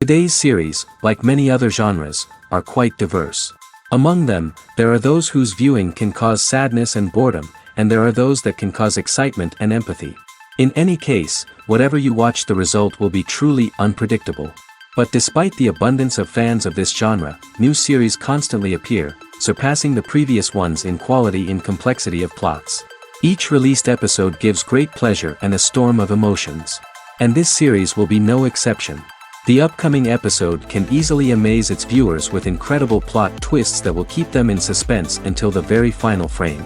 Today's series, like many other genres, are quite diverse. Among them, there are those whose viewing can cause sadness and boredom, and there are those that can cause excitement and empathy. In any case, whatever you watch, the result will be truly unpredictable. But despite the abundance of fans of this genre, new series constantly appear, surpassing the previous ones in quality and complexity of plots. Each released episode gives great pleasure and a storm of emotions. And this series will be no exception. The upcoming episode can easily amaze its viewers with incredible plot twists that will keep them in suspense until the very final frame.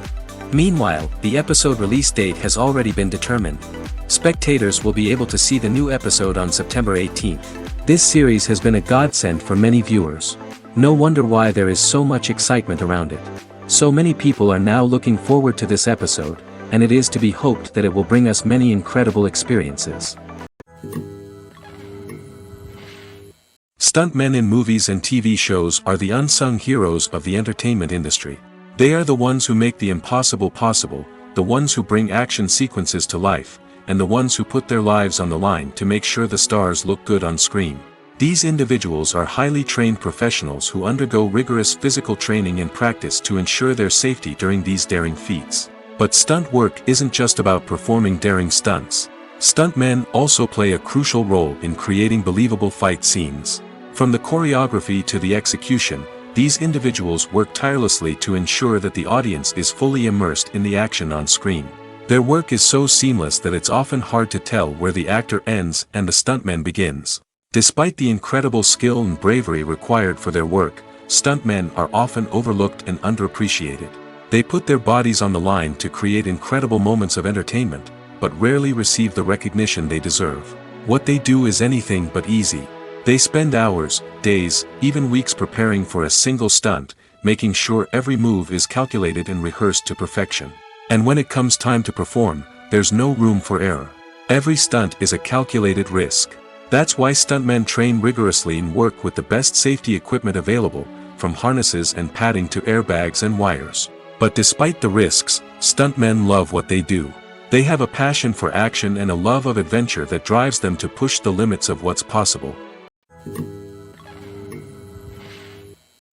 Meanwhile, the episode release date has already been determined. Spectators will be able to see the new episode on September 18th. This series has been a godsend for many viewers. No wonder why there is so much excitement around it. So many people are now looking forward to this episode, and it is to be hoped that it will bring us many incredible experiences. Stuntmen in movies and TV shows are the unsung heroes of the entertainment industry. They are the ones who make the impossible possible, the ones who bring action sequences to life, and the ones who put their lives on the line to make sure the stars look good on screen. These individuals are highly trained professionals who undergo rigorous physical training and practice to ensure their safety during these daring feats. But stunt work isn't just about performing daring stunts. Stuntmen also play a crucial role in creating believable fight scenes. From the choreography to the execution, these individuals work tirelessly to ensure that the audience is fully immersed in the action on screen. Their work is so seamless that it's often hard to tell where the actor ends and the stuntman begins. Despite the incredible skill and bravery required for their work, stuntmen are often overlooked and underappreciated. They put their bodies on the line to create incredible moments of entertainment, but rarely receive the recognition they deserve. What they do is anything but easy. They spend hours, days, even weeks preparing for a single stunt, making sure every move is calculated and rehearsed to perfection. And when it comes time to perform, there's no room for error. Every stunt is a calculated risk. That's why stuntmen train rigorously and work with the best safety equipment available, from harnesses and padding to airbags and wires. But despite the risks, stuntmen love what they do. They have a passion for action and a love of adventure that drives them to push the limits of what's possible.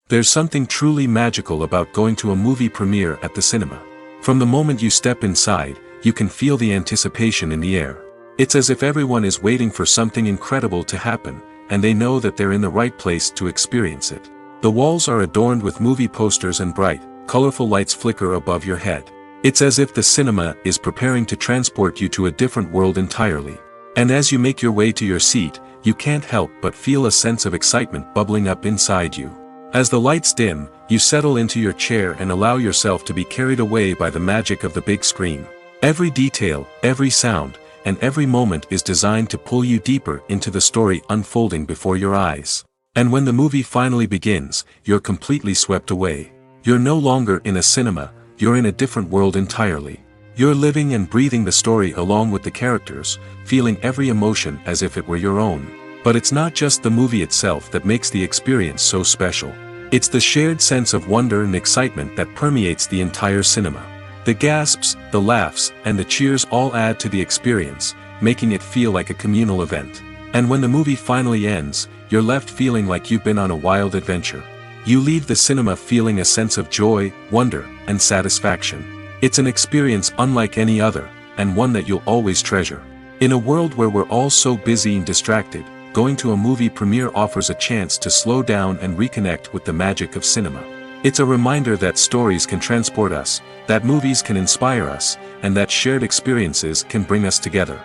There's something truly magical about going to a movie premiere at the cinema. From the moment you step inside, you can feel the anticipation in the air. It's as if everyone is waiting for something incredible to happen, and they know that they're in the right place to experience it. The walls are adorned with movie posters and bright, colorful lights flicker above your head. It's as if the cinema is preparing to transport you to a different world entirely. And as you make your way to your seat, you can't help but feel a sense of excitement bubbling up inside you. As the lights dim, you settle into your chair and allow yourself to be carried away by the magic of the big screen. Every detail, every sound, and every moment is designed to pull you deeper into the story unfolding before your eyes. And when the movie finally begins, you're completely swept away. You're no longer in a cinema, you're in a different world entirely. You're living and breathing the story along with the characters, feeling every emotion as if it were your own. But it's not just the movie itself that makes the experience so special. It's the shared sense of wonder and excitement that permeates the entire cinema. The gasps, the laughs, and the cheers all add to the experience, making it feel like a communal event. And when the movie finally ends, you're left feeling like you've been on a wild adventure. You leave the cinema feeling a sense of joy, wonder, and satisfaction. It's an experience unlike any other, and one that you'll always treasure. In a world where we're all so busy and distracted, going to a movie premiere offers a chance to slow down and reconnect with the magic of cinema. It's a reminder that stories can transport us, that movies can inspire us, and that shared experiences can bring us together.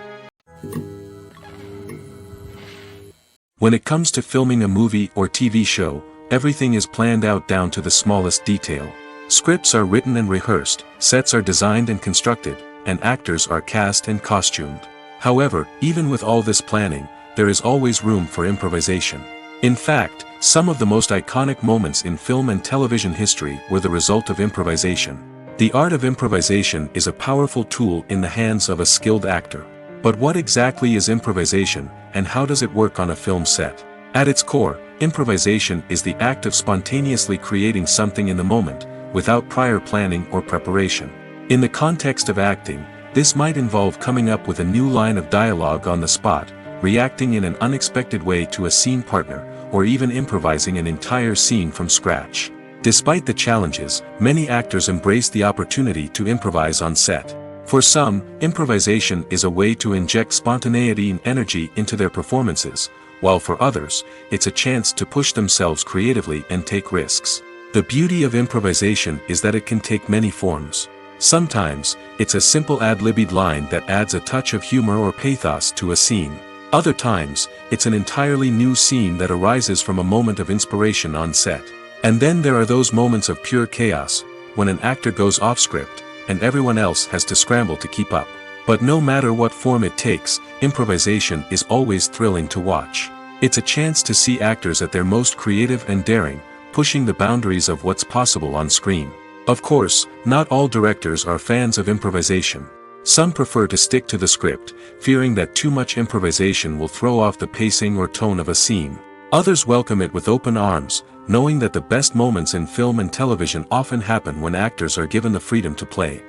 When it comes to filming a movie or TV show, everything is planned out down to the smallest detail. Scripts are written and rehearsed, sets are designed and constructed, and actors are cast and costumed. However, even with all this planning, there is always room for improvisation. In fact, some of the most iconic moments in film and television history were the result of improvisation. The art of improvisation is a powerful tool in the hands of a skilled actor. But what exactly is improvisation, and how does it work on a film set? At its core, improvisation is the act of spontaneously creating something in the moment, without prior planning or preparation. In the context of acting, this might involve coming up with a new line of dialogue on the spot, reacting in an unexpected way to a scene partner, or even improvising an entire scene from scratch. Despite the challenges, many actors embrace the opportunity to improvise on set. For some, improvisation is a way to inject spontaneity and energy into their performances, while for others, it's a chance to push themselves creatively and take risks. The beauty of improvisation is that it can take many forms. Sometimes, it's a simple ad-libbed line that adds a touch of humor or pathos to a scene. Other times, it's an entirely new scene that arises from a moment of inspiration on set. And then there are those moments of pure chaos, when an actor goes off script, and everyone else has to scramble to keep up. But no matter what form it takes, improvisation is always thrilling to watch. It's a chance to see actors at their most creative and daring, pushing the boundaries of what's possible on screen. Of course, not all directors are fans of improvisation. Some prefer to stick to the script, fearing that too much improvisation will throw off the pacing or tone of a scene. Others welcome it with open arms, knowing that the best moments in film and television often happen when actors are given the freedom to play.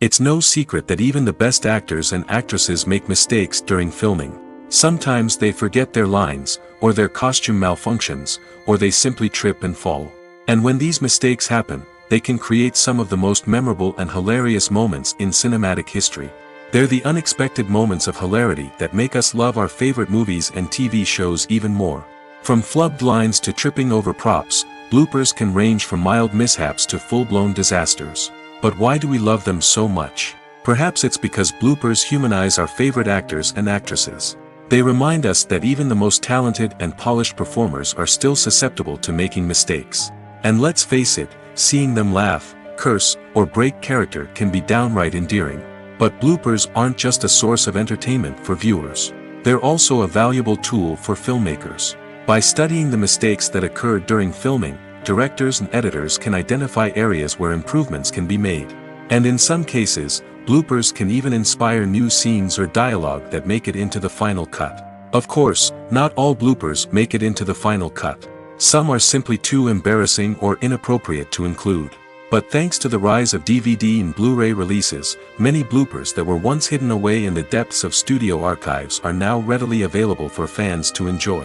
It's no secret that even the best actors and actresses make mistakes during filming. Sometimes they forget their lines, or their costume malfunctions, or they simply trip and fall. And when these mistakes happen, they can create some of the most memorable and hilarious moments in cinematic history. They're the unexpected moments of hilarity that make us love our favorite movies and TV shows even more. From flubbed lines to tripping over props, bloopers can range from mild mishaps to full-blown disasters. But why do we love them so much? Perhaps it's because bloopers humanize our favorite actors and actresses. They remind us that even the most talented and polished performers are still susceptible to making mistakes. And let's face it, seeing them laugh, curse, or break character can be downright endearing. But bloopers aren't just a source of entertainment for viewers. They're also a valuable tool for filmmakers. By studying the mistakes that occurred during filming, directors and editors can identify areas where improvements can be made. And in some cases, bloopers can even inspire new scenes or dialogue that make it into the final cut. Of course, not all bloopers make it into the final cut. Some are simply too embarrassing or inappropriate to include. But thanks to the rise of DVD and Blu-ray releases, many bloopers that were once hidden away in the depths of studio archives are now readily available for fans to enjoy.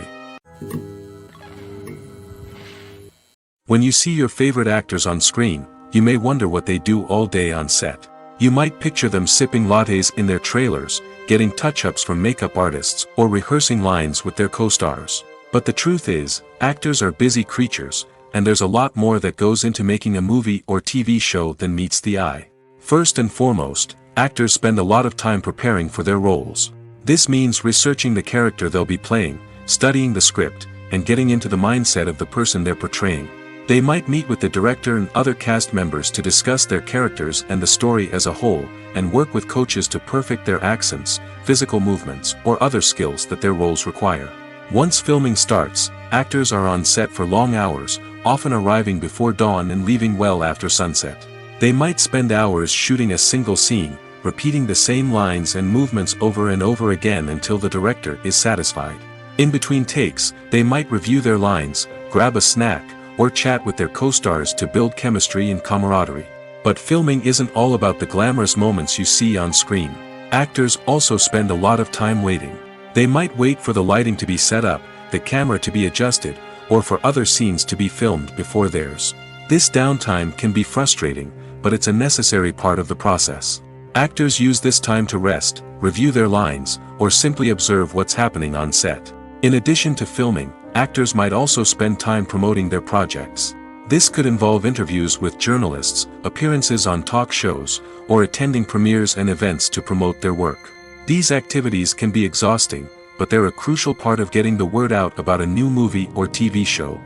When you see your favorite actors on screen, you may wonder what they do all day on set. You might picture them sipping lattes in their trailers, getting touch-ups from makeup artists, or rehearsing lines with their co-stars. But the truth is, actors are busy creatures, and there's a lot more that goes into making a movie or TV show than meets the eye. First and foremost, actors spend a lot of time preparing for their roles. This means researching the character they'll be playing, studying the script, and getting into the mindset of the person they're portraying. They might meet with the director and other cast members to discuss their characters and the story as a whole, and work with coaches to perfect their accents, physical movements, or other skills that their roles require. Once filming starts, actors are on set for long hours, often arriving before dawn and leaving well after sunset. They might spend hours shooting a single scene, repeating the same lines and movements over and over again until the director is satisfied. In between takes, they might review their lines, grab a snack, or chat with their co-stars to build chemistry and camaraderie. But filming isn't all about the glamorous moments you see on screen. Actors also spend a lot of time waiting. They might wait for the lighting to be set up, the camera to be adjusted, or for other scenes to be filmed before theirs. This downtime can be frustrating, but it's a necessary part of the process. Actors use this time to rest, review their lines, or simply observe what's happening on set. In addition to filming, actors might also spend time promoting their projects. This could involve interviews with journalists, appearances on talk shows, or attending premieres and events to promote their work. These activities can be exhausting, but they're a crucial part of getting the word out about a new movie or TV show.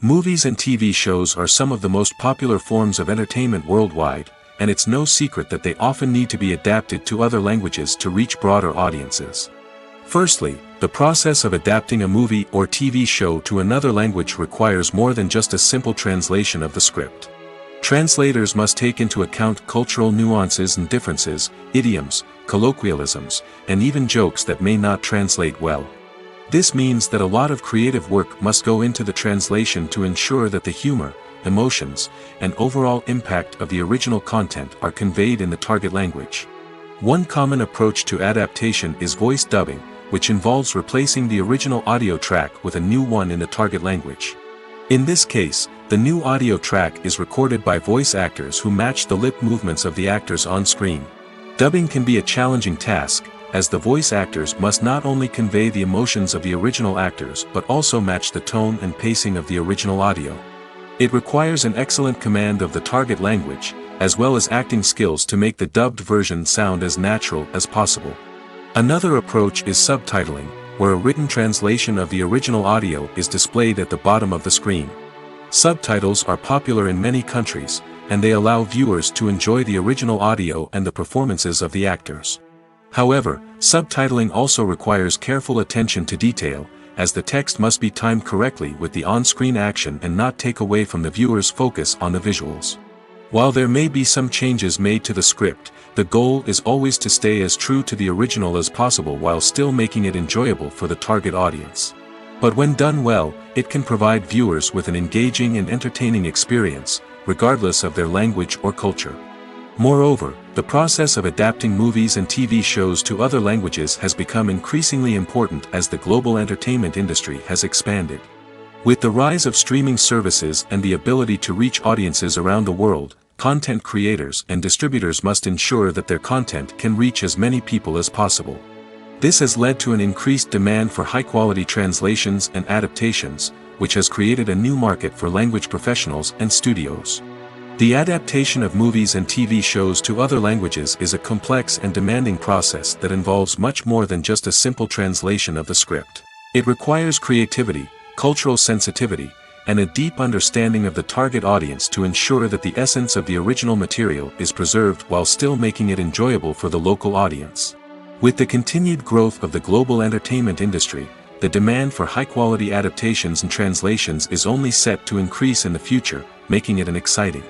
Movies and TV shows are some of the most popular forms of entertainment worldwide, and it's no secret that they often need to be adapted to other languages to reach broader audiences. Firstly, the process of adapting a movie or TV show to another language requires more than just a simple translation of the script. Translators must take into account cultural nuances and differences, idioms, colloquialisms, and even jokes that may not translate well. This means that a lot of creative work must go into the translation to ensure that the humor, emotions, and overall impact of the original content are conveyed in the target language. One common approach to adaptation is voice dubbing, which involves replacing the original audio track with a new one in the target language. In this case, the new audio track is recorded by voice actors who match the lip movements of the actors on screen. Dubbing can be a challenging task, as the voice actors must not only convey the emotions of the original actors but also match the tone and pacing of the original audio. It requires an excellent command of the target language, as well as acting skills to make the dubbed version sound as natural as possible. Another approach is subtitling, where a written translation of the original audio is displayed at the bottom of the screen. Subtitles are popular in many countries, and they allow viewers to enjoy the original audio and the performances of the actors. However, subtitling also requires careful attention to detail, as the text must be timed correctly with the on-screen action and not take away from the viewer's focus on the visuals. While there may be some changes made to the script, the goal is always to stay as true to the original as possible while still making it enjoyable for the target audience. But when done well, it can provide viewers with an engaging and entertaining experience, regardless of their language or culture. Moreover, the process of adapting movies and TV shows to other languages has become increasingly important as the global entertainment industry has expanded. With the rise of streaming services and the ability to reach audiences around the world, content creators and distributors must ensure that their content can reach as many people as possible. This has led to an increased demand for high-quality translations and adaptations, which has created a new market for language professionals and studios. The adaptation of movies and TV shows to other languages is a complex and demanding process that involves much more than just a simple translation of the script. It requires creativity, cultural sensitivity, and a deep understanding of the target audience to ensure that the essence of the original material is preserved while still making it enjoyable for the local audience. With the continued growth of the global entertainment industry, the demand for high-quality adaptations and translations is only set to increase in the future, making it an exciting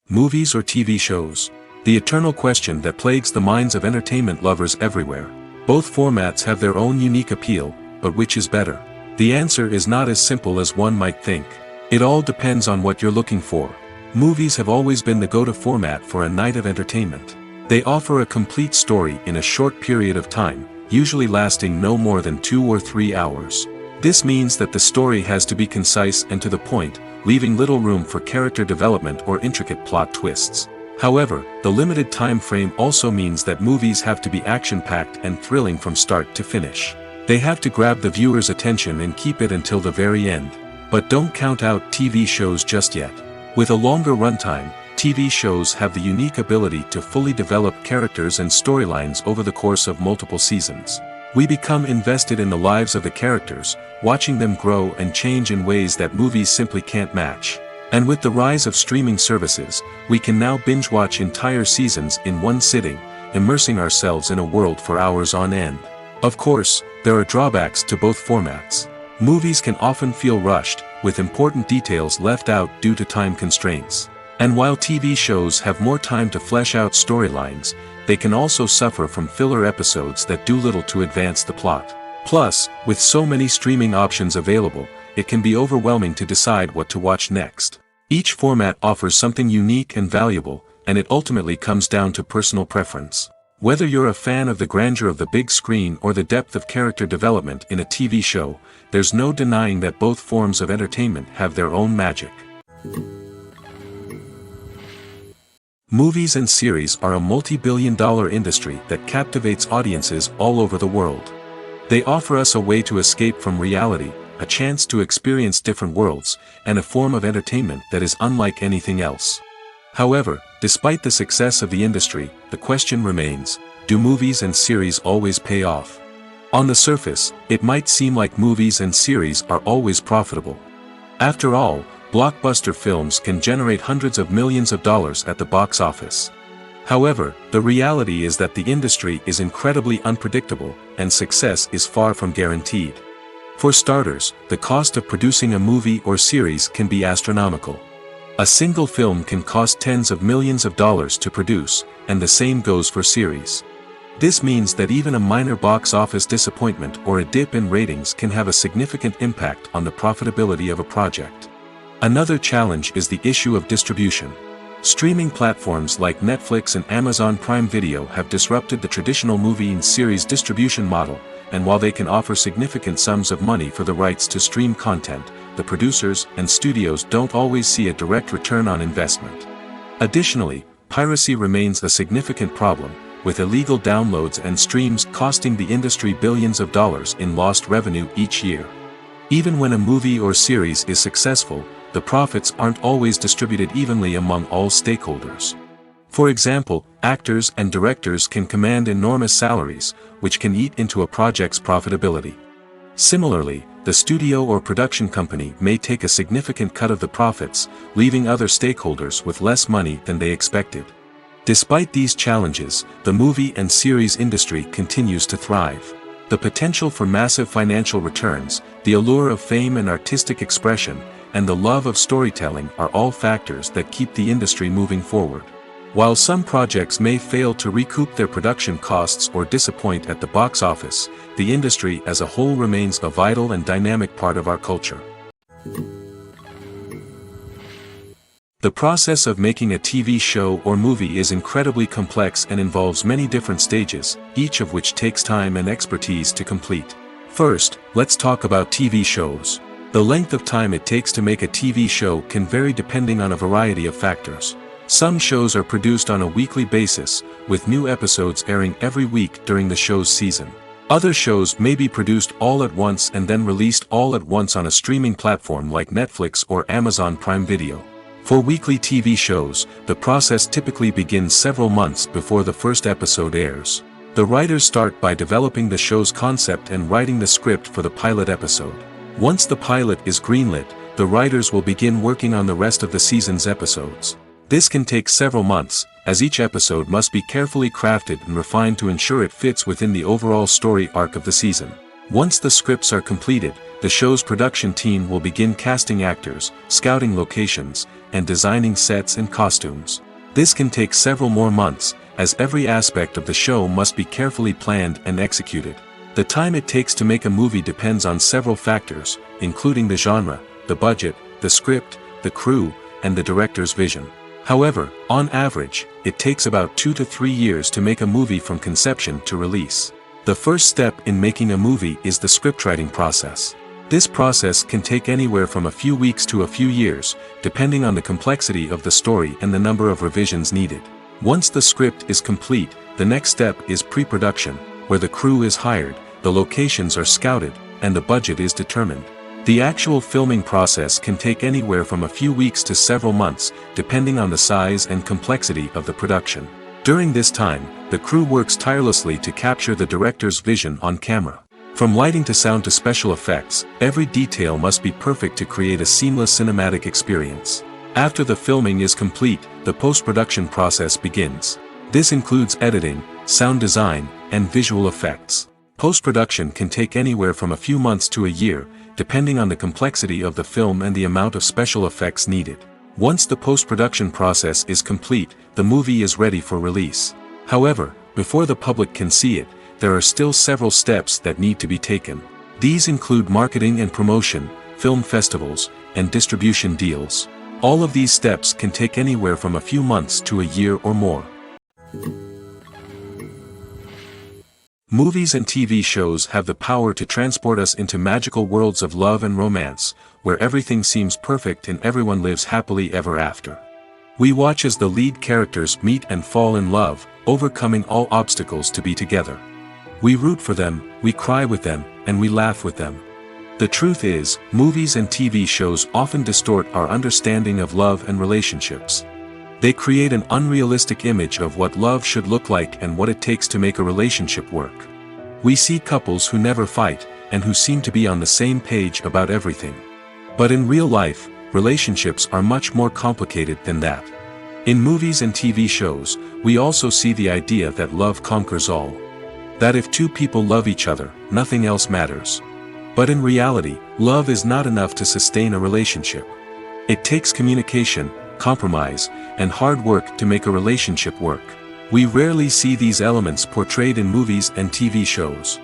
movies or TV shows. The eternal question that plagues the minds of entertainment lovers everywhere. Both formats have their own unique appeal, but which is better? The answer is not as simple as one might think. It all depends on what you're looking for. Movies have always been the go-to format for a night of entertainment. They offer a complete story in a short period of time, usually lasting no more than 2 or 3 hours. This means that the story has to be concise and to the point, leaving little room for character development or intricate plot twists. However, the limited time frame also means that movies have to be action-packed and thrilling from start to finish. They have to grab the viewer's attention and keep it until the very end. But don't count out TV shows just yet. With a longer runtime, TV shows have the unique ability to fully develop characters and storylines over the course of multiple seasons. We become invested in the lives of the characters, watching them grow and change in ways that movies simply can't match. And with the rise of streaming services, we can now binge-watch entire seasons in one sitting, immersing ourselves in a world for hours on end. Of course, there are drawbacks to both formats. Movies can often feel rushed, with important details left out due to time constraints. And while TV shows have more time to flesh out storylines, they can also suffer from filler episodes that do little to advance the plot. Plus, with so many streaming options available, it can be overwhelming to decide what to watch next. Each format offers something unique and valuable, and it ultimately comes down to personal preference. Whether you're a fan of the grandeur of the big screen or the depth of character development in a TV show, there's no denying that both forms of entertainment have their own magic. Movies and series are a multi-billion-dollar industry that captivates audiences all over the world. They offer us a way to escape from reality, a chance to experience different worlds, and a form of entertainment that is unlike anything else. However, despite the success of the industry, the question remains, do movies and series always pay off? On the surface, it might seem like movies and series are always profitable. After all, blockbuster films can generate hundreds of millions of dollars at the box office. However, the reality is that the industry is incredibly unpredictable, and success is far from guaranteed. For starters, the cost of producing a movie or series can be astronomical. A single film can cost tens of millions of dollars to produce, and the same goes for series. This means that even a minor box office disappointment or a dip in ratings can have a significant impact on the profitability of a project. Another challenge is the issue of distribution. Streaming platforms like Netflix and Amazon Prime Video have disrupted the traditional movie and series distribution model, and while they can offer significant sums of money for the rights to stream content, the producers and studios don't always see a direct return on investment. Additionally, piracy remains a significant problem, with illegal downloads and streams costing the industry billions of dollars in lost revenue each year. Even when a movie or series is successful, the profits aren't always distributed evenly among all stakeholders. For example, actors and directors can command enormous salaries, which can eat into a project's profitability. Similarly, the studio or production company may take a significant cut of the profits, leaving other stakeholders with less money than they expected. Despite these challenges, the movie and series industry continues to thrive. The potential for massive financial returns, the allure of fame and artistic expression, and the love of storytelling are all factors that keep the industry moving forward. While some projects may fail to recoup their production costs or disappoint at the box office, the industry as a whole remains a vital and dynamic part of our culture. The process of making a TV show or movie is incredibly complex and involves many different stages, each of which takes time and expertise to complete. First, let's talk about TV shows. The length of time it takes to make a TV show can vary depending on a variety of factors. Some shows are produced on a weekly basis, with new episodes airing every week during the show's season. Other shows may be produced all at once and then released all at once on a streaming platform like Netflix or Amazon Prime Video. For weekly TV shows, the process typically begins several months before the first episode airs. The writers start by developing the show's concept and writing the script for the pilot episode. Once the pilot is greenlit, the writers will begin working on the rest of the season's episodes. This can take several months, as each episode must be carefully crafted and refined to ensure it fits within the overall story arc of the season. Once the scripts are completed, the show's production team will begin casting actors, scouting locations, and designing sets and costumes. This can take several more months, as every aspect of the show must be carefully planned and executed. The time it takes to make a movie depends on several factors, including the genre, the budget, the script, the crew, and the director's vision. However, on average, it takes about 2 to 3 years to make a movie from conception to release. The first step in making a movie is the scriptwriting process. This process can take anywhere from a few weeks to a few years, depending on the complexity of the story and the number of revisions needed. Once the script is complete, the next step is pre-production, where the crew is hired, the locations are scouted, and the budget is determined. The actual filming process can take anywhere from a few weeks to several months, depending on the size and complexity of the production. During this time, the crew works tirelessly to capture the director's vision on camera. From lighting to sound to special effects, every detail must be perfect to create a seamless cinematic experience. After the filming is complete, the post-production process begins. This includes editing, sound design, and visual effects. Post-production can take anywhere from a few months to a year, depending on the complexity of the film and the amount of special effects needed. Once the post-production process is complete, the movie is ready for release. However, before the public can see it, there are still several steps that need to be taken. These include marketing and promotion, film festivals, and distribution deals. All of these steps can take anywhere from a few months to a year or more. Movies and TV shows have the power to transport us into magical worlds of love and romance, where everything seems perfect and everyone lives happily ever after. We watch as the lead characters meet and fall in love, overcoming all obstacles to be together. We root for them, we cry with them, and we laugh with them. The truth is, movies and TV shows often distort our understanding of love and relationships. They create an unrealistic image of what love should look like and what it takes to make a relationship work. We see couples who never fight, and who seem to be on the same page about everything. But in real life, relationships are much more complicated than that. In movies and TV shows, we also see the idea that love conquers all. That if two people love each other, nothing else matters. But in reality, love is not enough to sustain a relationship. It takes communication, compromise, and hard work to make a relationship work. We rarely see these elements portrayed in movies and TV shows.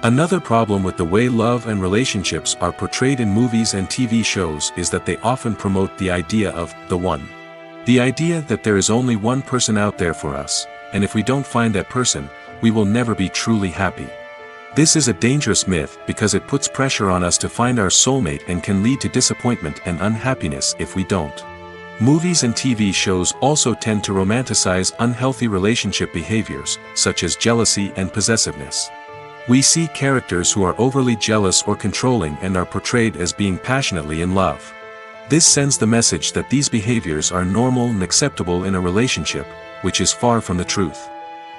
Another problem with the way love and relationships are portrayed in movies and TV shows is that they often promote the idea of the one. The idea that there is only one person out there for us, and if we don't find that person, we will never be truly happy. This is a dangerous myth because it puts pressure on us to find our soulmate and can lead to disappointment and unhappiness if we don't. Movies and TV shows also tend to romanticize unhealthy relationship behaviors, such as jealousy and possessiveness. We see characters who are overly jealous or controlling and are portrayed as being passionately in love. This sends the message that these behaviors are normal and acceptable in a relationship, which is far from the truth.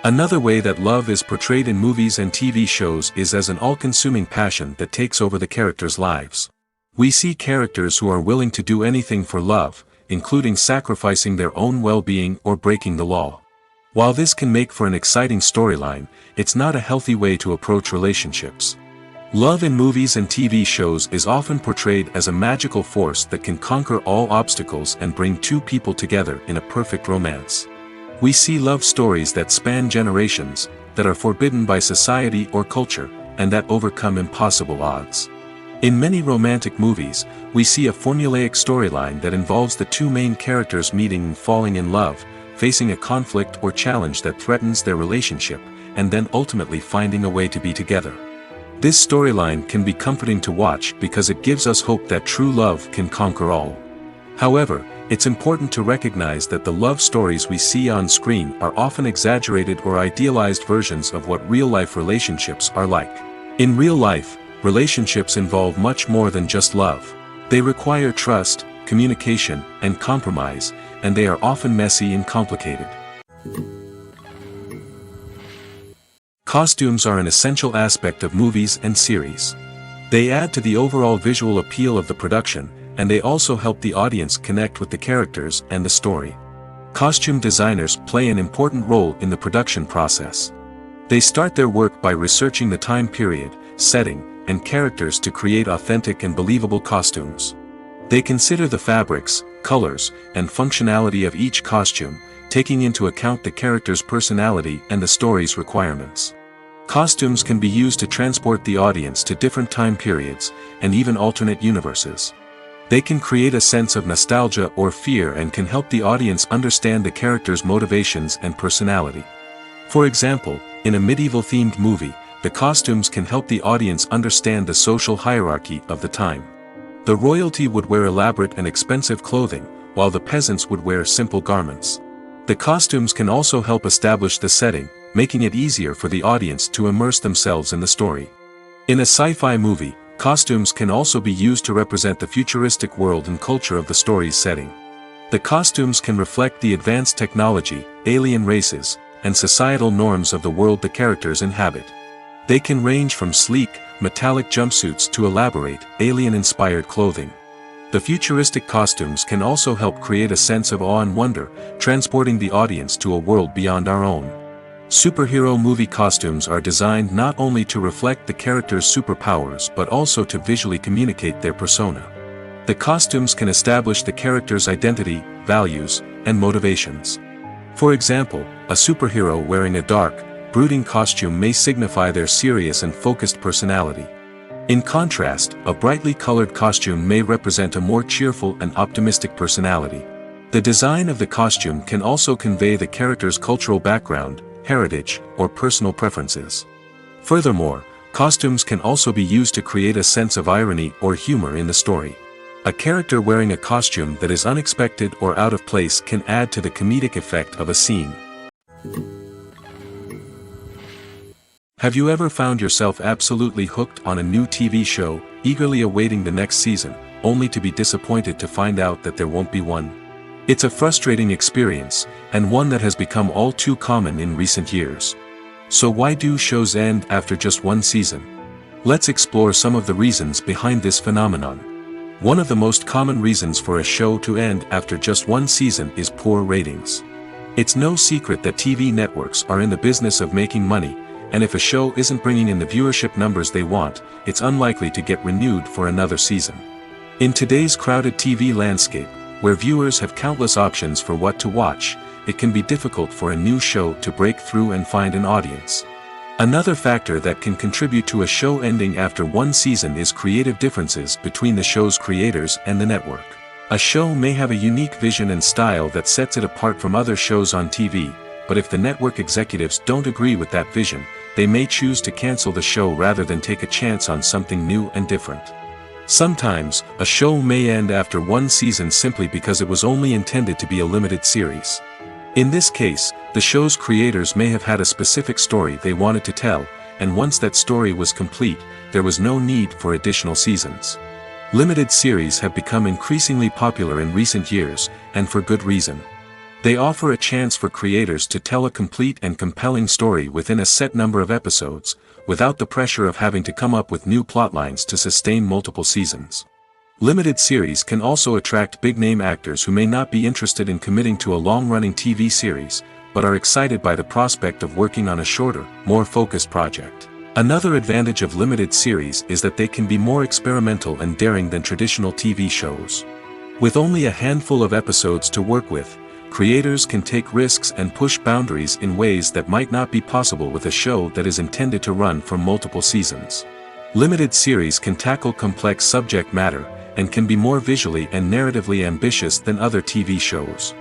Another way that love is portrayed in movies and TV shows is as an all-consuming passion that takes over the characters' lives. We see characters who are willing to do anything for love, including sacrificing their own well-being or breaking the law. While this can make for an exciting storyline, it's not a healthy way to approach relationships. Love in movies and TV shows is often portrayed as a magical force that can conquer all obstacles and bring two people together in a perfect romance. We see love stories that span generations, that are forbidden by society or culture, and that overcome impossible odds. In many romantic movies, we see a formulaic storyline that involves the two main characters meeting and falling in love, facing a conflict or challenge that threatens their relationship, and then ultimately finding a way to be together. This storyline can be comforting to watch because it gives us hope that true love can conquer all. However, it's important to recognize that the love stories we see on screen are often exaggerated or idealized versions of what real-life relationships are like. In real life, relationships involve much more than just love. They require trust, communication, and compromise, and they are often messy and complicated. Costumes are an essential aspect of movies and series. They add to the overall visual appeal of the production, and they also help the audience connect with the characters and the story. Costume designers play an important role in the production process. They start their work by researching the time period, setting, and characters to create authentic and believable costumes. They consider the fabrics, colors, and functionality of each costume, taking into account the character's personality and the story's requirements. Costumes can be used to transport the audience to different time periods, and even alternate universes. They can create a sense of nostalgia or fear and can help the audience understand the character's motivations and personality. For example, in a medieval-themed movie, the costumes can help the audience understand the social hierarchy of the time. The royalty would wear elaborate and expensive clothing, while the peasants would wear simple garments. The costumes can also help establish the setting, making it easier for the audience to immerse themselves in the story. In a sci-fi movie, costumes can also be used to represent the futuristic world and culture of the story's setting. The costumes can reflect the advanced technology, alien races, and societal norms of the world the characters inhabit. They can range from sleek, metallic jumpsuits to elaborate, alien-inspired clothing. The futuristic costumes can also help create a sense of awe and wonder, transporting the audience to a world beyond our own. Superhero movie costumes are designed not only to reflect the character's superpowers but also to visually communicate their persona. The costumes can establish the character's identity, values, and motivations. For example, a superhero wearing a dark, brooding costume may signify their serious and focused personality. In contrast, a brightly colored costume may represent a more cheerful and optimistic personality. The design of the costume can also convey the character's cultural background, heritage, or personal preferences. Furthermore, costumes can also be used to create a sense of irony or humor in the story. A character wearing a costume that is unexpected or out of place can add to the comedic effect of a scene. Have you ever found yourself absolutely hooked on a new TV show, eagerly awaiting the next season, only to be disappointed to find out that there won't be one? It's a frustrating experience, and one that has become all too common in recent years. So why do shows end after just one season? Let's explore some of the reasons behind this phenomenon. One of the most common reasons for a show to end after just one season is poor ratings. It's no secret that TV networks are in the business of making money, and if a show isn't bringing in the viewership numbers they want, it's unlikely to get renewed for another season. In today's crowded TV landscape, where viewers have countless options for what to watch, it can be difficult for a new show to break through and find an audience. Another factor that can contribute to a show ending after one season is creative differences between the show's creators and the network. A show may have a unique vision and style that sets it apart from other shows on TV, but if the network executives don't agree with that vision, they may choose to cancel the show rather than take a chance on something new and different. Sometimes, a show may end after one season simply because it was only intended to be a limited series. In this case, the show's creators may have had a specific story they wanted to tell, and once that story was complete, there was no need for additional seasons. Limited series have become increasingly popular in recent years, and for good reason. They offer a chance for creators to tell a complete and compelling story within a set number of episodes, without the pressure of having to come up with new plotlines to sustain multiple seasons. Limited series can also attract big-name actors who may not be interested in committing to a long-running TV series, but are excited by the prospect of working on a shorter, more focused project. Another advantage of limited series is that they can be more experimental and daring than traditional TV shows. With only a handful of episodes to work with, creators can take risks and push boundaries in ways that might not be possible with a show that is intended to run for multiple seasons. Limited series can tackle complex subject matter, and can be more visually and narratively ambitious than other TV shows.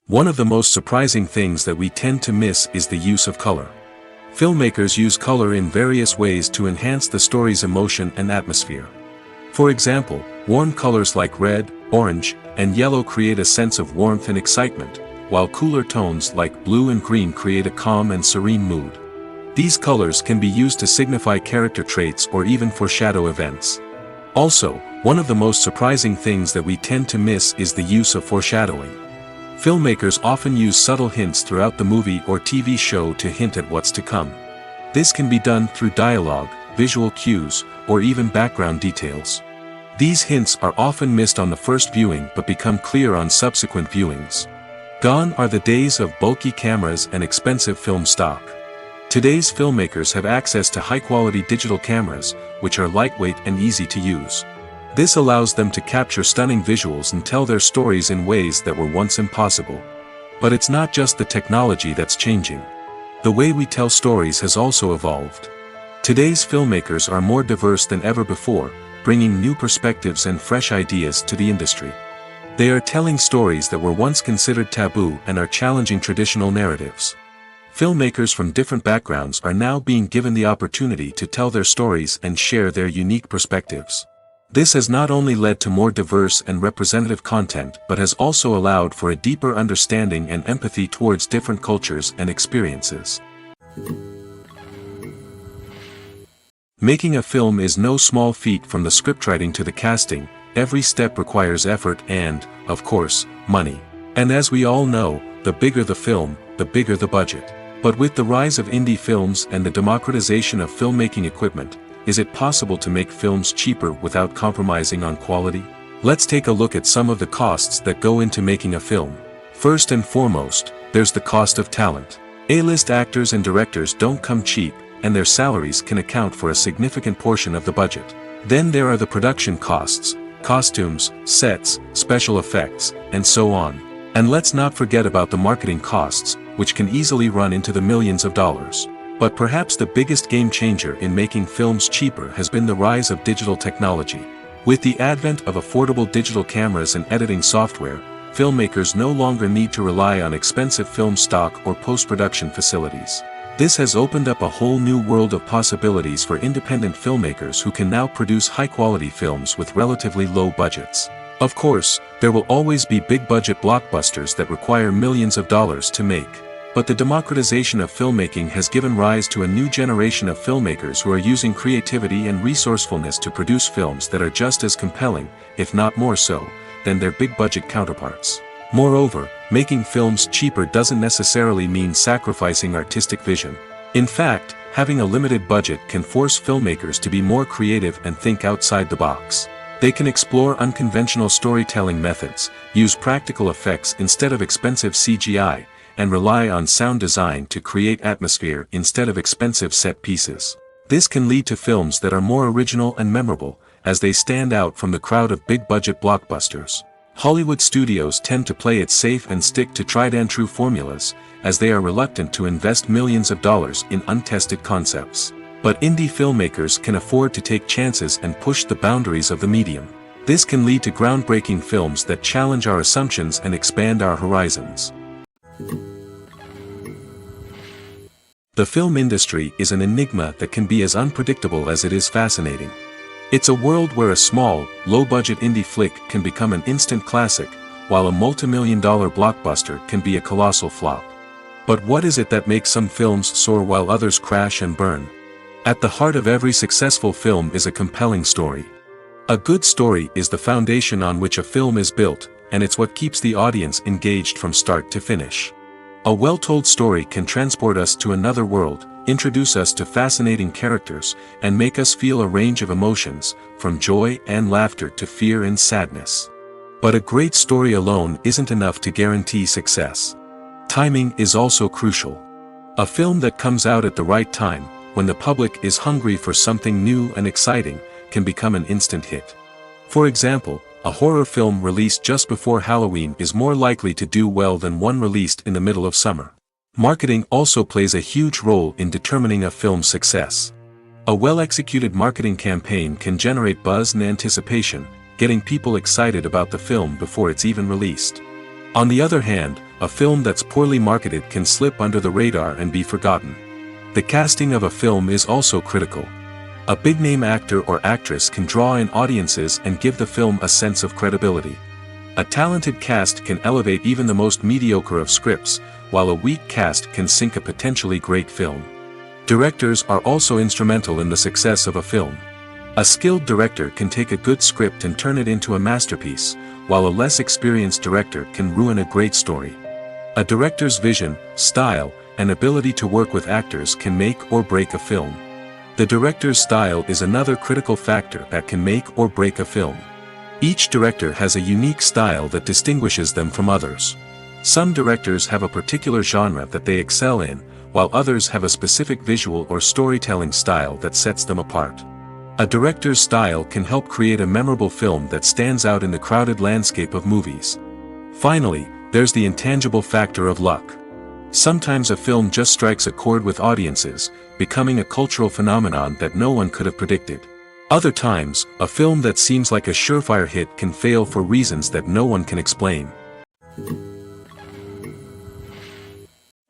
One of the most surprising things that we tend to miss is the use of color. Filmmakers use color in various ways to enhance the story's emotion and atmosphere. For example, warm colors like red, orange, and yellow create a sense of warmth and excitement, while cooler tones like blue and green create a calm and serene mood. These colors can be used to signify character traits or even foreshadow events. Also, one of the most surprising things that we tend to miss is the use of foreshadowing. Filmmakers often use subtle hints throughout the movie or TV show to hint at what's to come. This can be done through dialogue, visual cues, or even background details. These hints are often missed on the first viewing but become clear on subsequent viewings. Gone are the days of bulky cameras and expensive film stock. Today's filmmakers have access to high-quality digital cameras, which are lightweight and easy to use. This allows them to capture stunning visuals and tell their stories in ways that were once impossible. But it's not just the technology that's changing. The way we tell stories has also evolved. Today's filmmakers are more diverse than ever before, bringing new perspectives and fresh ideas to the industry. They are telling stories that were once considered taboo and are challenging traditional narratives. Filmmakers from different backgrounds are now being given the opportunity to tell their stories and share their unique perspectives. This has not only led to more diverse and representative content but has also allowed for a deeper understanding and empathy towards different cultures and experiences. Making a film is no small feat. From the scriptwriting to the casting, every step requires effort and, of course, money. And as we all know, the bigger the film, the bigger the budget. But with the rise of indie films and the democratization of filmmaking equipment, is it possible to make films cheaper without compromising on quality? Let's take a look at some of the costs that go into making a film. First and foremost, there's the cost of talent. A-list actors and directors don't come cheap, and their salaries can account for a significant portion of the budget. Then there are the production costs, costumes, sets, special effects, and so on. And let's not forget about the marketing costs, which can easily run into the millions of dollars. But perhaps the biggest game changer in making films cheaper has been the rise of digital technology. With the advent of affordable digital cameras and editing software, filmmakers no longer need to rely on expensive film stock or post-production facilities. This has opened up a whole new world of possibilities for independent filmmakers who can now produce high-quality films with relatively low budgets. Of course, there will always be big-budget blockbusters that require millions of dollars to make. But the democratization of filmmaking has given rise to a new generation of filmmakers who are using creativity and resourcefulness to produce films that are just as compelling, if not more so, than their big-budget counterparts. Moreover, making films cheaper doesn't necessarily mean sacrificing artistic vision. In fact, having a limited budget can force filmmakers to be more creative and think outside the box. They can explore unconventional storytelling methods, use practical effects instead of expensive CGI, and rely on sound design to create atmosphere instead of expensive set pieces. This can lead to films that are more original and memorable, as they stand out from the crowd of big-budget blockbusters. Hollywood studios tend to play it safe and stick to tried-and-true formulas, as they are reluctant to invest millions of dollars in untested concepts. But indie filmmakers can afford to take chances and push the boundaries of the medium. This can lead to groundbreaking films that challenge our assumptions and expand our horizons. The film industry is an enigma that can be as unpredictable as it is fascinating. It's a world where a small, low-budget indie flick can become an instant classic, while a multi-million-dollar blockbuster can be a colossal flop. But what is it that makes some films soar while others crash and burn? At the heart of every successful film is a compelling story. A good story is the foundation on which a film is built, and it's what keeps the audience engaged from start to finish. A well-told story can transport us to another world, introduce us to fascinating characters, and make us feel a range of emotions, from joy and laughter to fear and sadness. But a great story alone isn't enough to guarantee success. Timing is also crucial. A film that comes out at the right time, when the public is hungry for something new and exciting, can become an instant hit. For example, a horror film released just before Halloween is more likely to do well than one released in the middle of summer. Marketing also plays a huge role in determining a film's success. A well-executed marketing campaign can generate buzz and anticipation, getting people excited about the film before it's even released. On the other hand, a film that's poorly marketed can slip under the radar and be forgotten. The casting of a film is also critical. A big-name actor or actress can draw in audiences and give the film a sense of credibility. A talented cast can elevate even the most mediocre of scripts, while a weak cast can sink a potentially great film. Directors are also instrumental in the success of a film. A skilled director can take a good script and turn it into a masterpiece, while a less experienced director can ruin a great story. A director's vision, style, and ability to work with actors can make or break a film. The director's style is another critical factor that can make or break a film. Each director has a unique style that distinguishes them from others. Some directors have a particular genre that they excel in, while others have a specific visual or storytelling style that sets them apart. A director's style can help create a memorable film that stands out in the crowded landscape of movies. Finally, there's the intangible factor of luck. Sometimes a film just strikes a chord with audiences, becoming a cultural phenomenon that no one could have predicted. Other times, a film that seems like a surefire hit can fail for reasons that no one can explain.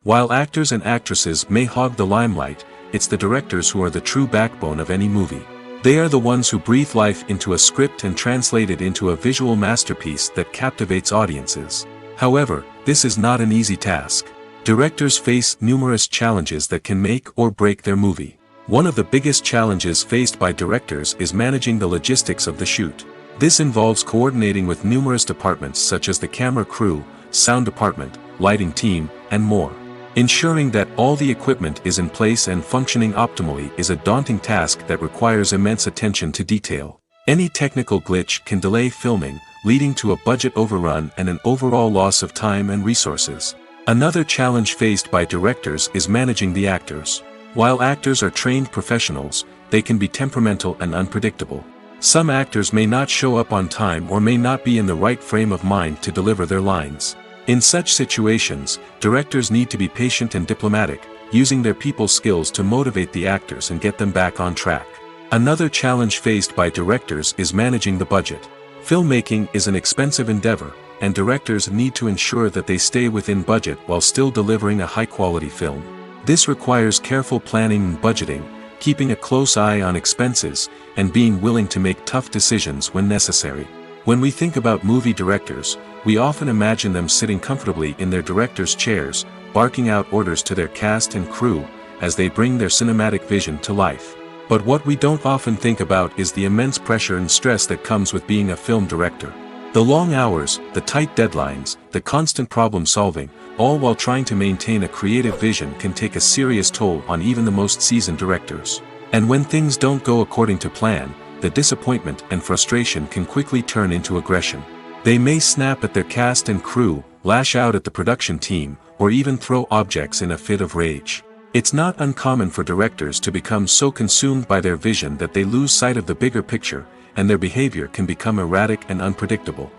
While actors and actresses may hog the limelight, it's the directors who are the true backbone of any movie. They are the ones who breathe life into a script and translate it into a visual masterpiece that captivates audiences. However, this is not an easy task. Directors face numerous challenges that can make or break their movie. One of the biggest challenges faced by directors is managing the logistics of the shoot. This involves coordinating with numerous departments such as the camera crew, sound department, lighting team, and more. Ensuring that all the equipment is in place and functioning optimally is a daunting task that requires immense attention to detail. Any technical glitch can delay filming, leading to a budget overrun and an overall loss of time and resources. Another challenge faced by directors is managing the actors. While actors are trained professionals, they can be temperamental and unpredictable. Some actors may not show up on time or may not be in the right frame of mind to deliver their lines. In such situations, directors need to be patient and diplomatic, using their people skills to motivate the actors and get them back on track. Another challenge faced by directors is managing the budget. Filmmaking is an expensive endeavor, and directors need to ensure that they stay within budget while still delivering a high-quality film. This requires careful planning and budgeting, keeping a close eye on expenses, and being willing to make tough decisions when necessary. When we think about movie directors, we often imagine them sitting comfortably in their director's chairs, barking out orders to their cast and crew, as they bring their cinematic vision to life. But what we don't often think about is the immense pressure and stress that comes with being a film director. The long hours, the tight deadlines, the constant problem-solving, all while trying to maintain a creative vision can take a serious toll on even the most seasoned directors. And when things don't go according to plan, the disappointment and frustration can quickly turn into aggression. They may snap at their cast and crew, lash out at the production team, or even throw objects in a fit of rage. It's not uncommon for directors to become so consumed by their vision that they lose sight of the bigger picture, and their behavior can become erratic and unpredictable.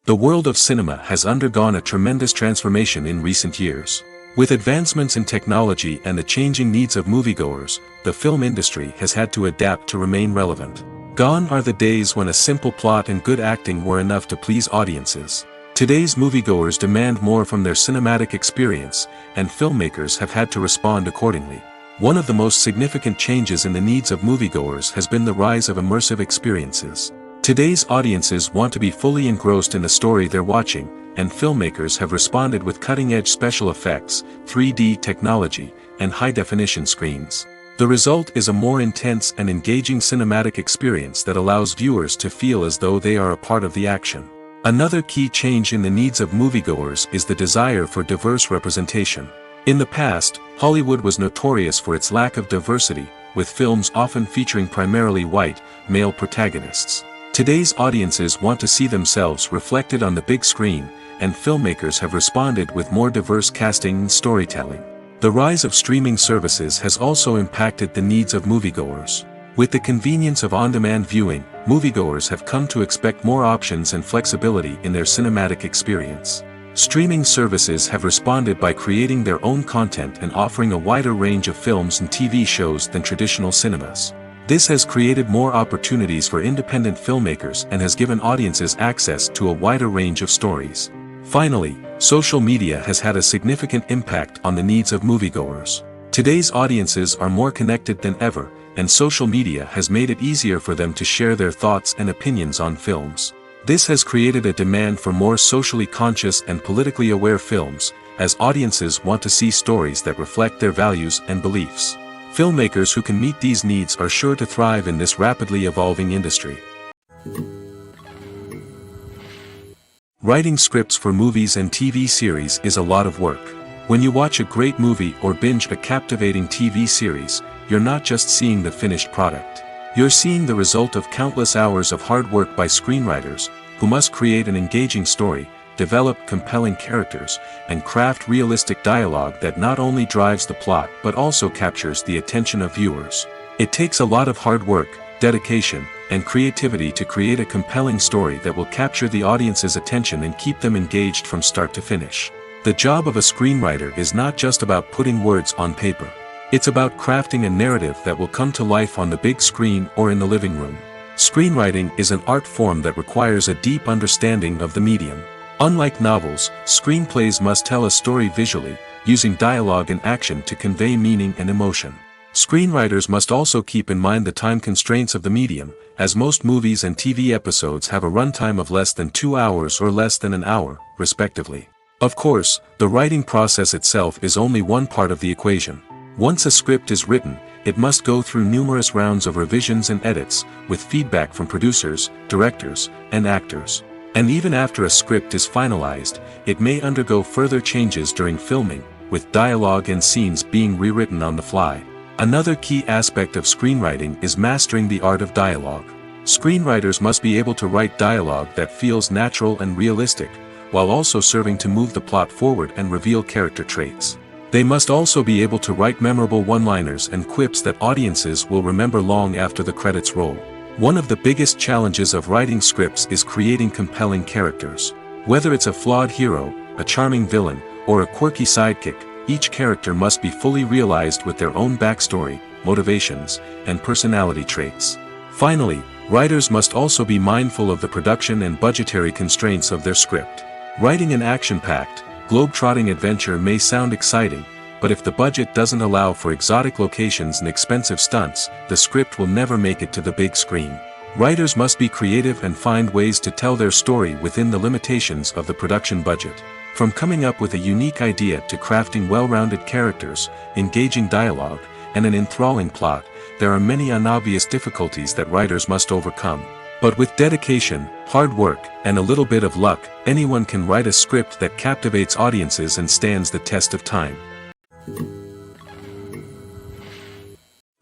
The world of cinema has undergone a tremendous transformation in recent years. With advancements in technology and the changing needs of moviegoers, the film industry has had to adapt to remain relevant. Gone are the days when a simple plot and good acting were enough to please audiences. Today's moviegoers demand more from their cinematic experience, and filmmakers have had to respond accordingly. One of the most significant changes in the needs of moviegoers has been the rise of immersive experiences. Today's audiences want to be fully engrossed in the story they're watching, and filmmakers have responded with cutting-edge special effects, 3D technology, and high-definition screens. The result is a more intense and engaging cinematic experience that allows viewers to feel as though they are a part of the action. Another key change in the needs of moviegoers is the desire for diverse representation. In the past, Hollywood was notorious for its lack of diversity, with films often featuring primarily white, male protagonists. Today's audiences want to see themselves reflected on the big screen, and filmmakers have responded with more diverse casting and storytelling. The rise of streaming services has also impacted the needs of moviegoers. With the convenience of on-demand viewing, moviegoers have come to expect more options and flexibility in their cinematic experience. Streaming services have responded by creating their own content and offering a wider range of films and TV shows than traditional cinemas. This has created more opportunities for independent filmmakers and has given audiences access to a wider range of stories. Finally, social media has had a significant impact on the needs of moviegoers. Today's audiences are more connected than ever, and social media has made it easier for them to share their thoughts and opinions on films. This has created a demand for more socially conscious and politically aware films, as audiences want to see stories that reflect their values and beliefs. Filmmakers who can meet these needs are sure to thrive in this rapidly evolving industry. Writing scripts for movies and TV series is a lot of work. When you watch a great movie or binge a captivating TV series, you're not just seeing the finished product. You're seeing the result of countless hours of hard work by screenwriters, who must create an engaging story, develop compelling characters, and craft realistic dialogue that not only drives the plot but also captures the attention of viewers. It takes a lot of hard work, dedication, and creativity to create a compelling story that will capture the audience's attention and keep them engaged from start to finish. The job of a screenwriter is not just about putting words on paper. It's about crafting a narrative that will come to life on the big screen or in the living room. Screenwriting is an art form that requires a deep understanding of the medium. Unlike novels, screenplays must tell a story visually, using dialogue and action to convey meaning and emotion. Screenwriters must also keep in mind the time constraints of the medium, as most movies and TV episodes have a runtime of less than 2 hours or less than an hour, respectively. Of course, the writing process itself is only one part of the equation. Once a script is written, it must go through numerous rounds of revisions and edits, with feedback from producers, directors, and actors. And even after a script is finalized, it may undergo further changes during filming, with dialogue and scenes being rewritten on the fly. Another key aspect of screenwriting is mastering the art of dialogue. Screenwriters must be able to write dialogue that feels natural and realistic, while also serving to move the plot forward and reveal character traits. They must also be able to write memorable one-liners and quips that audiences will remember long after the credits roll. One of the biggest challenges of writing scripts is creating compelling characters. Whether it's a flawed hero, a charming villain, or a quirky sidekick, each character must be fully realized with their own backstory, motivations, and personality traits. Finally, writers must also be mindful of the production and budgetary constraints of their script. Writing an action-packed, globe-trotting adventure may sound exciting, but if the budget doesn't allow for exotic locations and expensive stunts, the script will never make it to the big screen. Writers must be creative and find ways to tell their story within the limitations of the production budget. From coming up with a unique idea to crafting well-rounded characters, engaging dialogue, and an enthralling plot, there are many unobvious difficulties that writers must overcome. But with dedication, hard work, and a little bit of luck, anyone can write a script that captivates audiences and stands the test of time.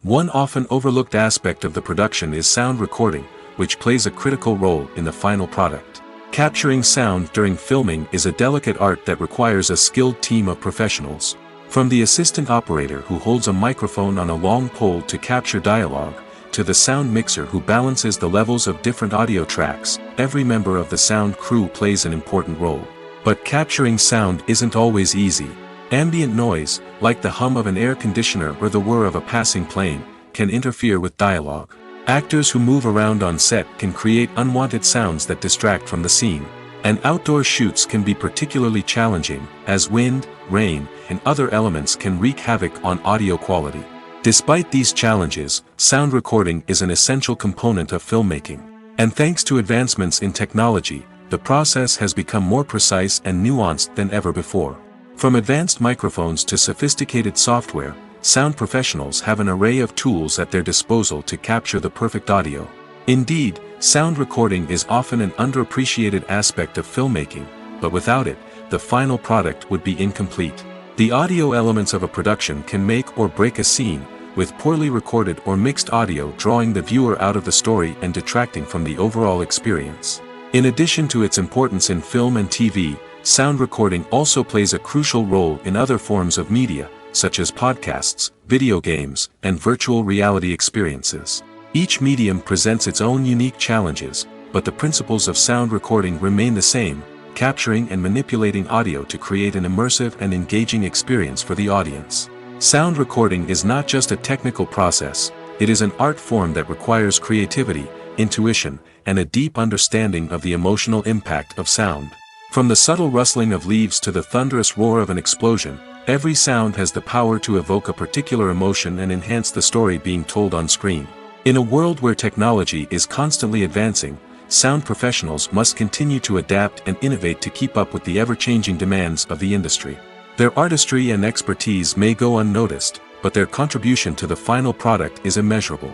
One often overlooked aspect of the production is sound recording, which plays a critical role in the final product. Capturing sound during filming is a delicate art that requires a skilled team of professionals. From the assistant operator who holds a microphone on a long pole to capture dialogue, to the sound mixer who balances the levels of different audio tracks. Every member of the sound crew plays an important role. But capturing sound isn't always easy. Ambient noise, like the hum of an air conditioner or the whir of a passing plane, can interfere with dialogue. Actors who move around on set can create unwanted sounds that distract from the scene. And outdoor shoots can be particularly challenging, as wind, rain, and other elements can wreak havoc on audio quality. Despite these challenges, sound recording is an essential component of filmmaking. And thanks to advancements in technology, the process has become more precise and nuanced than ever before. From advanced microphones to sophisticated software, sound professionals have an array of tools at their disposal to capture the perfect audio. Indeed, sound recording is often an underappreciated aspect of filmmaking, but without it, the final product would be incomplete. The audio elements of a production can make or break a scene, with poorly recorded or mixed audio drawing the viewer out of the story and detracting from the overall experience. In addition to its importance in film and TV, sound recording also plays a crucial role in other forms of media, such as podcasts, video games, and virtual reality experiences. Each medium presents its own unique challenges, but the principles of sound recording remain the same: capturing and manipulating audio to create an immersive and engaging experience for the audience. Sound recording is not just a technical process, it is an art form that requires creativity, intuition, and a deep understanding of the emotional impact of sound. From the subtle rustling of leaves to the thunderous roar of an explosion, every sound has the power to evoke a particular emotion and enhance the story being told on screen. In a world where technology is constantly advancing, sound professionals must continue to adapt and innovate to keep up with the ever-changing demands of the industry. Their artistry and expertise may go unnoticed, but their contribution to the final product is immeasurable.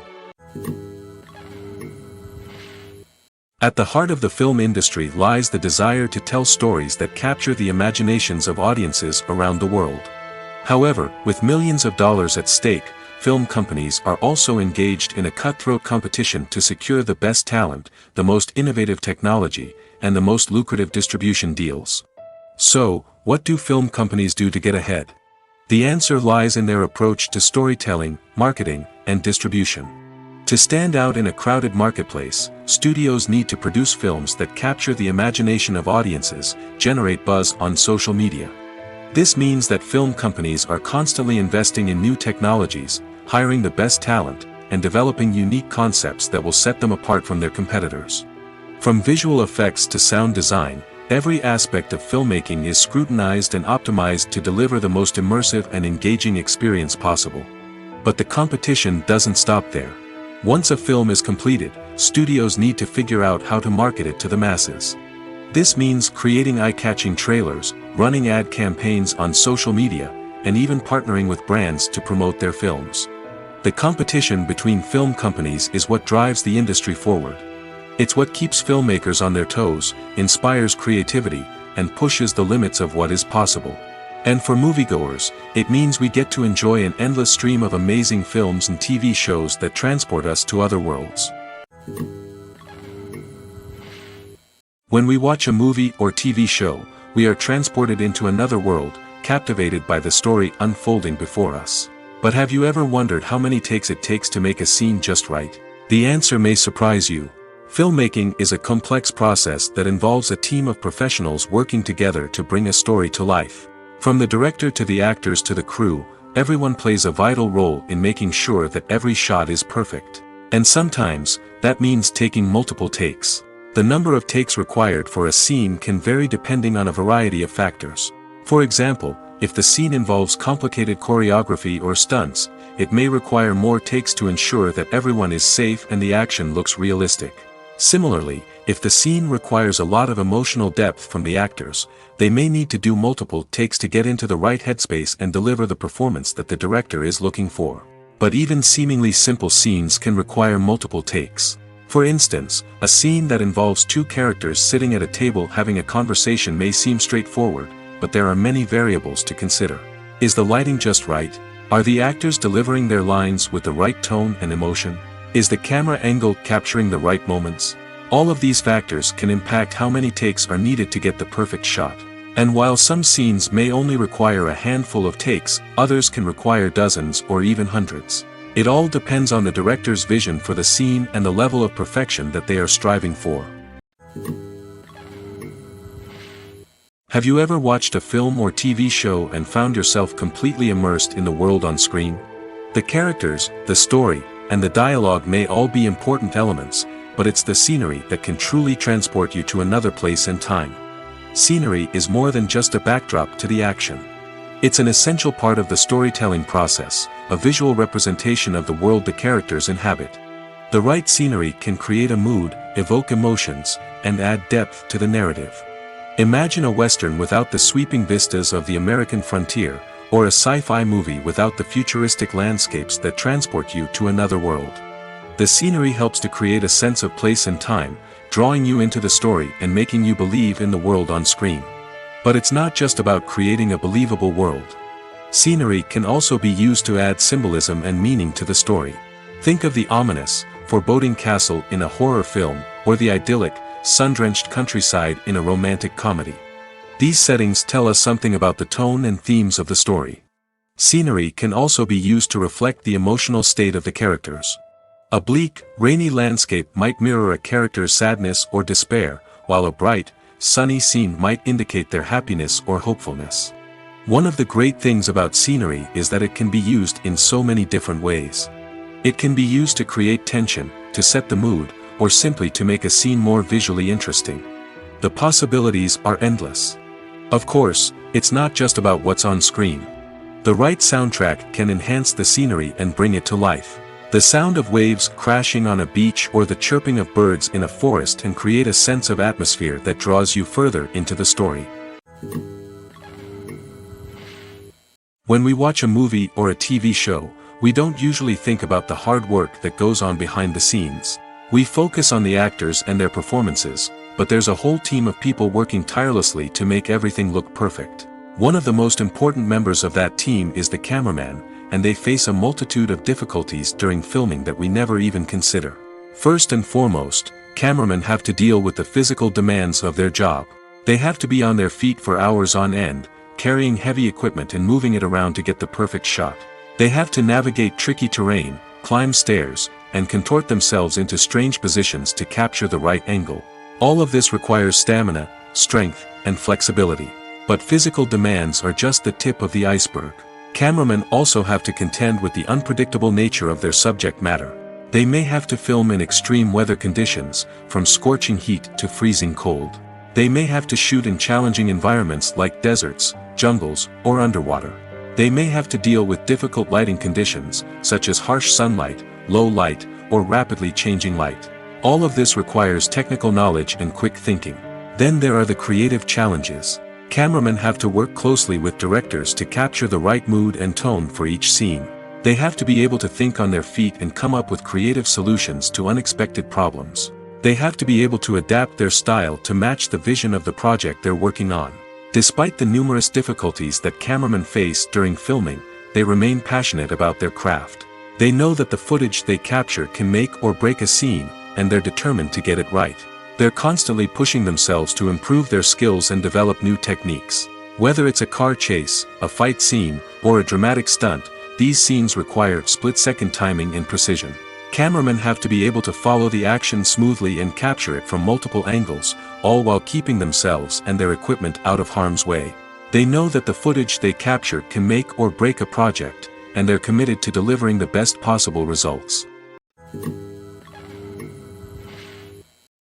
At the heart of the film industry lies the desire to tell stories that capture the imaginations of audiences around the world. However, with millions of dollars at stake, film companies are also engaged in a cutthroat competition to secure the best talent, the most innovative technology, and the most lucrative distribution deals. So, what do film companies do to get ahead? The answer lies in their approach to storytelling, marketing, and distribution. To stand out in a crowded marketplace, studios need to produce films that capture the imagination of audiences, generate buzz on social media. This means that film companies are constantly investing in new technologies, hiring the best talent, and developing unique concepts that will set them apart from their competitors. From visual effects to sound design, every aspect of filmmaking is scrutinized and optimized to deliver the most immersive and engaging experience possible. But the competition doesn't stop there. Once a film is completed, studios need to figure out how to market it to the masses. This means creating eye-catching trailers, running ad campaigns on social media, and even partnering with brands to promote their films. The competition between film companies is what drives the industry forward. It's what keeps filmmakers on their toes, inspires creativity, and pushes the limits of what is possible. And for moviegoers, it means we get to enjoy an endless stream of amazing films and TV shows that transport us to other worlds. When we watch a movie or TV show, we are transported into another world, captivated by the story unfolding before us. But have you ever wondered how many takes it takes to make a scene just right? The answer may surprise you. Filmmaking is a complex process that involves a team of professionals working together to bring a story to life. From the director to the actors to the crew, everyone plays a vital role in making sure that every shot is perfect. And sometimes, that means taking multiple takes. The number of takes required for a scene can vary depending on a variety of factors. For example, if the scene involves complicated choreography or stunts, it may require more takes to ensure that everyone is safe and the action looks realistic. Similarly, if the scene requires a lot of emotional depth from the actors, they may need to do multiple takes to get into the right headspace and deliver the performance that the director is looking for. But even seemingly simple scenes can require multiple takes. For instance, a scene that involves two characters sitting at a table having a conversation may seem straightforward, but there are many variables to consider. Is the lighting just right? Are the actors delivering their lines with the right tone and emotion? Is the camera angle capturing the right moments? All of these factors can impact how many takes are needed to get the perfect shot. And while some scenes may only require a handful of takes, others can require dozens or even hundreds. It all depends on the director's vision for the scene and the level of perfection that they are striving for. Have you ever watched a film or TV show and found yourself completely immersed in the world on screen? The characters, the story, and the dialogue may all be important elements, but it's the scenery that can truly transport you to another place and time. Scenery is more than just a backdrop to the action. It's an essential part of the storytelling process, a visual representation of the world the characters inhabit. The right scenery can create a mood, evoke emotions, and add depth to the narrative. Imagine a Western without the sweeping vistas of the American frontier, or a sci-fi movie without the futuristic landscapes that transport you to another world. The scenery helps to create a sense of place and time, drawing you into the story and making you believe in the world on screen. But it's not just about creating a believable world. Scenery can also be used to add symbolism and meaning to the story. Think of the ominous, foreboding castle in a horror film, or the idyllic, sun-drenched countryside in a romantic comedy. These settings tell us something about the tone and themes of the story. Scenery can also be used to reflect the emotional state of the characters. A bleak, rainy landscape might mirror a character's sadness or despair, while a bright, sunny scene might indicate their happiness or hopefulness. One of the great things about scenery is that it can be used in so many different ways. It can be used to create tension, to set the mood, or simply to make a scene more visually interesting. The possibilities are endless. Of course, it's not just about what's on screen. The right soundtrack can enhance the scenery and bring it to life. The sound of waves crashing on a beach or the chirping of birds in a forest can create a sense of atmosphere that draws you further into the story. When we watch a movie or a TV show, we don't usually think about the hard work that goes on behind the scenes. We focus on the actors and their performances, but there's a whole team of people working tirelessly to make everything look perfect. One of the most important members of that team is the cameraman, and they face a multitude of difficulties during filming that we never even consider. First and foremost, cameramen have to deal with the physical demands of their job. They have to be on their feet for hours on end, carrying heavy equipment and moving it around to get the perfect shot. They have to navigate tricky terrain, climb stairs, and contort themselves into strange positions to capture the right angle. All of this requires stamina, strength, and flexibility. But physical demands are just the tip of the iceberg. Cameramen also have to contend with the unpredictable nature of their subject matter. They may have to film in extreme weather conditions, from scorching heat to freezing cold. They may have to shoot in challenging environments like deserts, jungles, or underwater. They may have to deal with difficult lighting conditions, such as harsh sunlight, low light, or rapidly changing light. All of this requires technical knowledge and quick thinking. Then there are the creative challenges. Cameramen have to work closely with directors to capture the right mood and tone for each scene. They have to be able to think on their feet and come up with creative solutions to unexpected problems. They have to be able to adapt their style to match the vision of the project they're working on. Despite the numerous difficulties that cameramen face during filming, they remain passionate about their craft. They know that the footage they capture can make or break a scene, and they're determined to get it right. They're constantly pushing themselves to improve their skills and develop new techniques. Whether it's a car chase, a fight scene, or a dramatic stunt, these scenes require split-second timing and precision. Cameramen have to be able to follow the action smoothly and capture it from multiple angles, all while keeping themselves and their equipment out of harm's way. They know that the footage they capture can make or break a project, and they're committed to delivering the best possible results.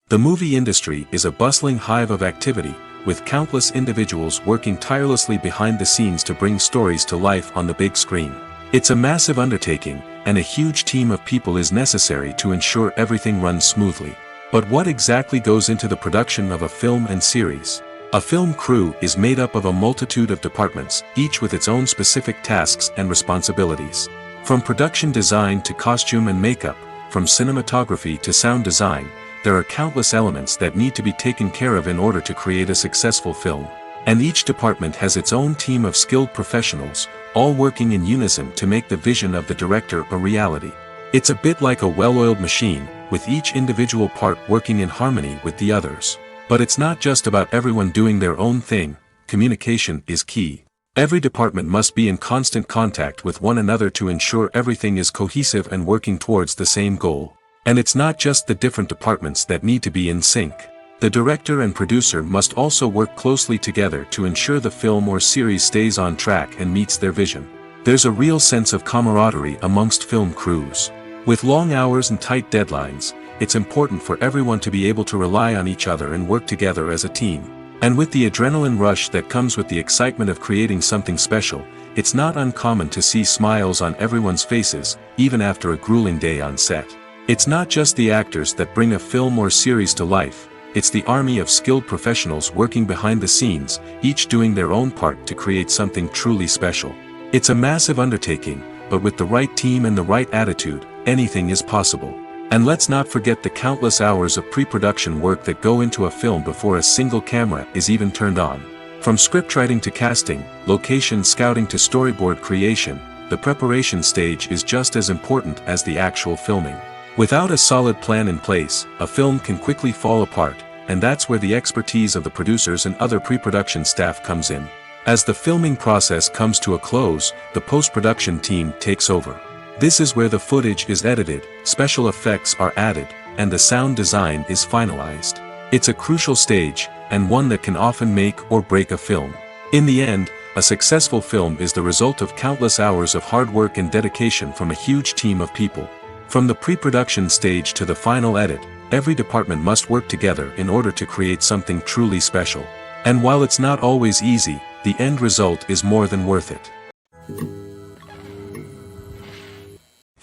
The movie industry is a bustling hive of activity, with countless individuals working tirelessly behind the scenes to bring stories to life on the big screen. It's a massive undertaking, and a huge team of people is necessary to ensure everything runs smoothly. But what exactly goes into the production of a film and series? A film crew is made up of a multitude of departments, each with its own specific tasks and responsibilities. From production design to costume and makeup, from cinematography to sound design, there are countless elements that need to be taken care of in order to create a successful film. And each department has its own team of skilled professionals, all working in unison to make the vision of the director a reality. It's a bit like a well-oiled machine, with each individual part working in harmony with the others. But it's not just about everyone doing their own thing. Communication is key. Every department must be in constant contact with one another to ensure everything is cohesive and working towards the same goal. And it's not just the different departments that need to be in sync. The director and producer must also work closely together to ensure the film or series stays on track and meets their vision. There's a real sense of camaraderie amongst film crews. With long hours and tight deadlines, it's important for everyone to be able to rely on each other and work together as a team. And with the adrenaline rush that comes with the excitement of creating something special, it's not uncommon to see smiles on everyone's faces, even after a grueling day on set. It's not just the actors that bring a film or series to life, it's the army of skilled professionals working behind the scenes, each doing their own part to create something truly special. It's a massive undertaking, but with the right team and the right attitude, anything is possible. And let's not forget the countless hours of pre-production work that go into a film before a single camera is even turned on. From scriptwriting to casting, location scouting to storyboard creation, the preparation stage is just as important as the actual filming. Without a solid plan in place, a film can quickly fall apart, and that's where the expertise of the producers and other pre-production staff comes in. As the filming process comes to a close, the post-production team takes over. This is where the footage is edited, special effects are added, and the sound design is finalized. It's a crucial stage, and one that can often make or break a film. In the end, a successful film is the result of countless hours of hard work and dedication from a huge team of people. From the pre-production stage to the final edit, every department must work together in order to create something truly special. And while it's not always easy, the end result is more than worth it.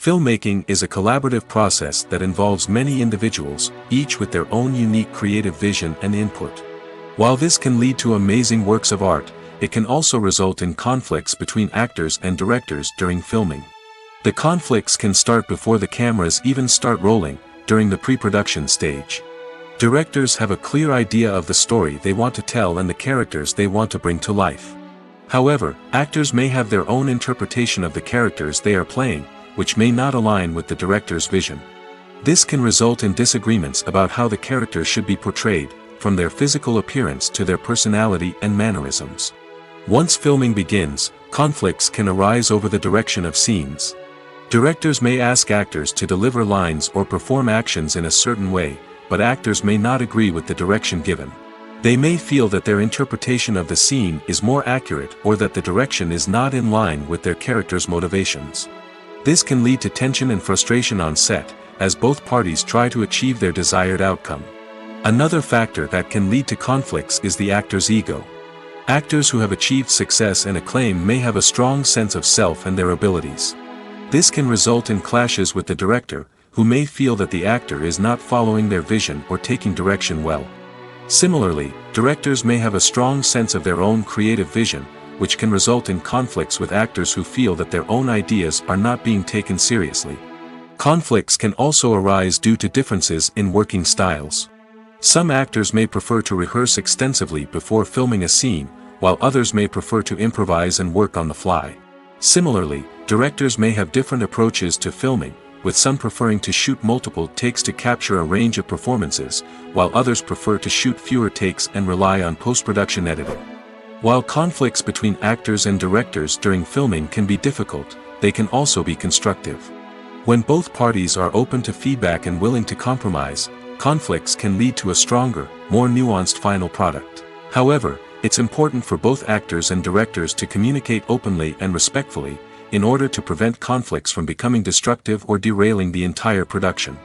Filmmaking is a collaborative process that involves many individuals, each with their own unique creative vision and input. While this can lead to amazing works of art, it can also result in conflicts between actors and directors during filming. The conflicts can start before the cameras even start rolling, during the pre-production stage. Directors have a clear idea of the story they want to tell and the characters they want to bring to life. However, actors may have their own interpretation of the characters they are playing, which may not align with the director's vision. This can result in disagreements about how the characters should be portrayed, from their physical appearance to their personality and mannerisms. Once filming begins, conflicts can arise over the direction of scenes. Directors may ask actors to deliver lines or perform actions in a certain way, but actors may not agree with the direction given. They may feel that their interpretation of the scene is more accurate or that the direction is not in line with their character's motivations. This can lead to tension and frustration on set, as both parties try to achieve their desired outcome. Another factor that can lead to conflicts is the actor's ego. Actors who have achieved success and acclaim may have a strong sense of self and their abilities. This can result in clashes with the director, who may feel that the actor is not following their vision or taking direction well. Similarly, directors may have a strong sense of their own creative vision, which can result in conflicts with actors who feel that their own ideas are not being taken seriously. Conflicts can also arise due to differences in working styles. Some actors may prefer to rehearse extensively before filming a scene, while others may prefer to improvise and work on the fly. Similarly, directors may have different approaches to filming, with some preferring to shoot multiple takes to capture a range of performances, while others prefer to shoot fewer takes and rely on post-production editing. While conflicts between actors and directors during filming can be difficult, they can also be constructive. When both parties are open to feedback and willing to compromise, conflicts can lead to a stronger, more nuanced final product. However, it's important for both actors and directors to communicate openly and respectfully, in order to prevent conflicts from becoming destructive or derailing the entire production.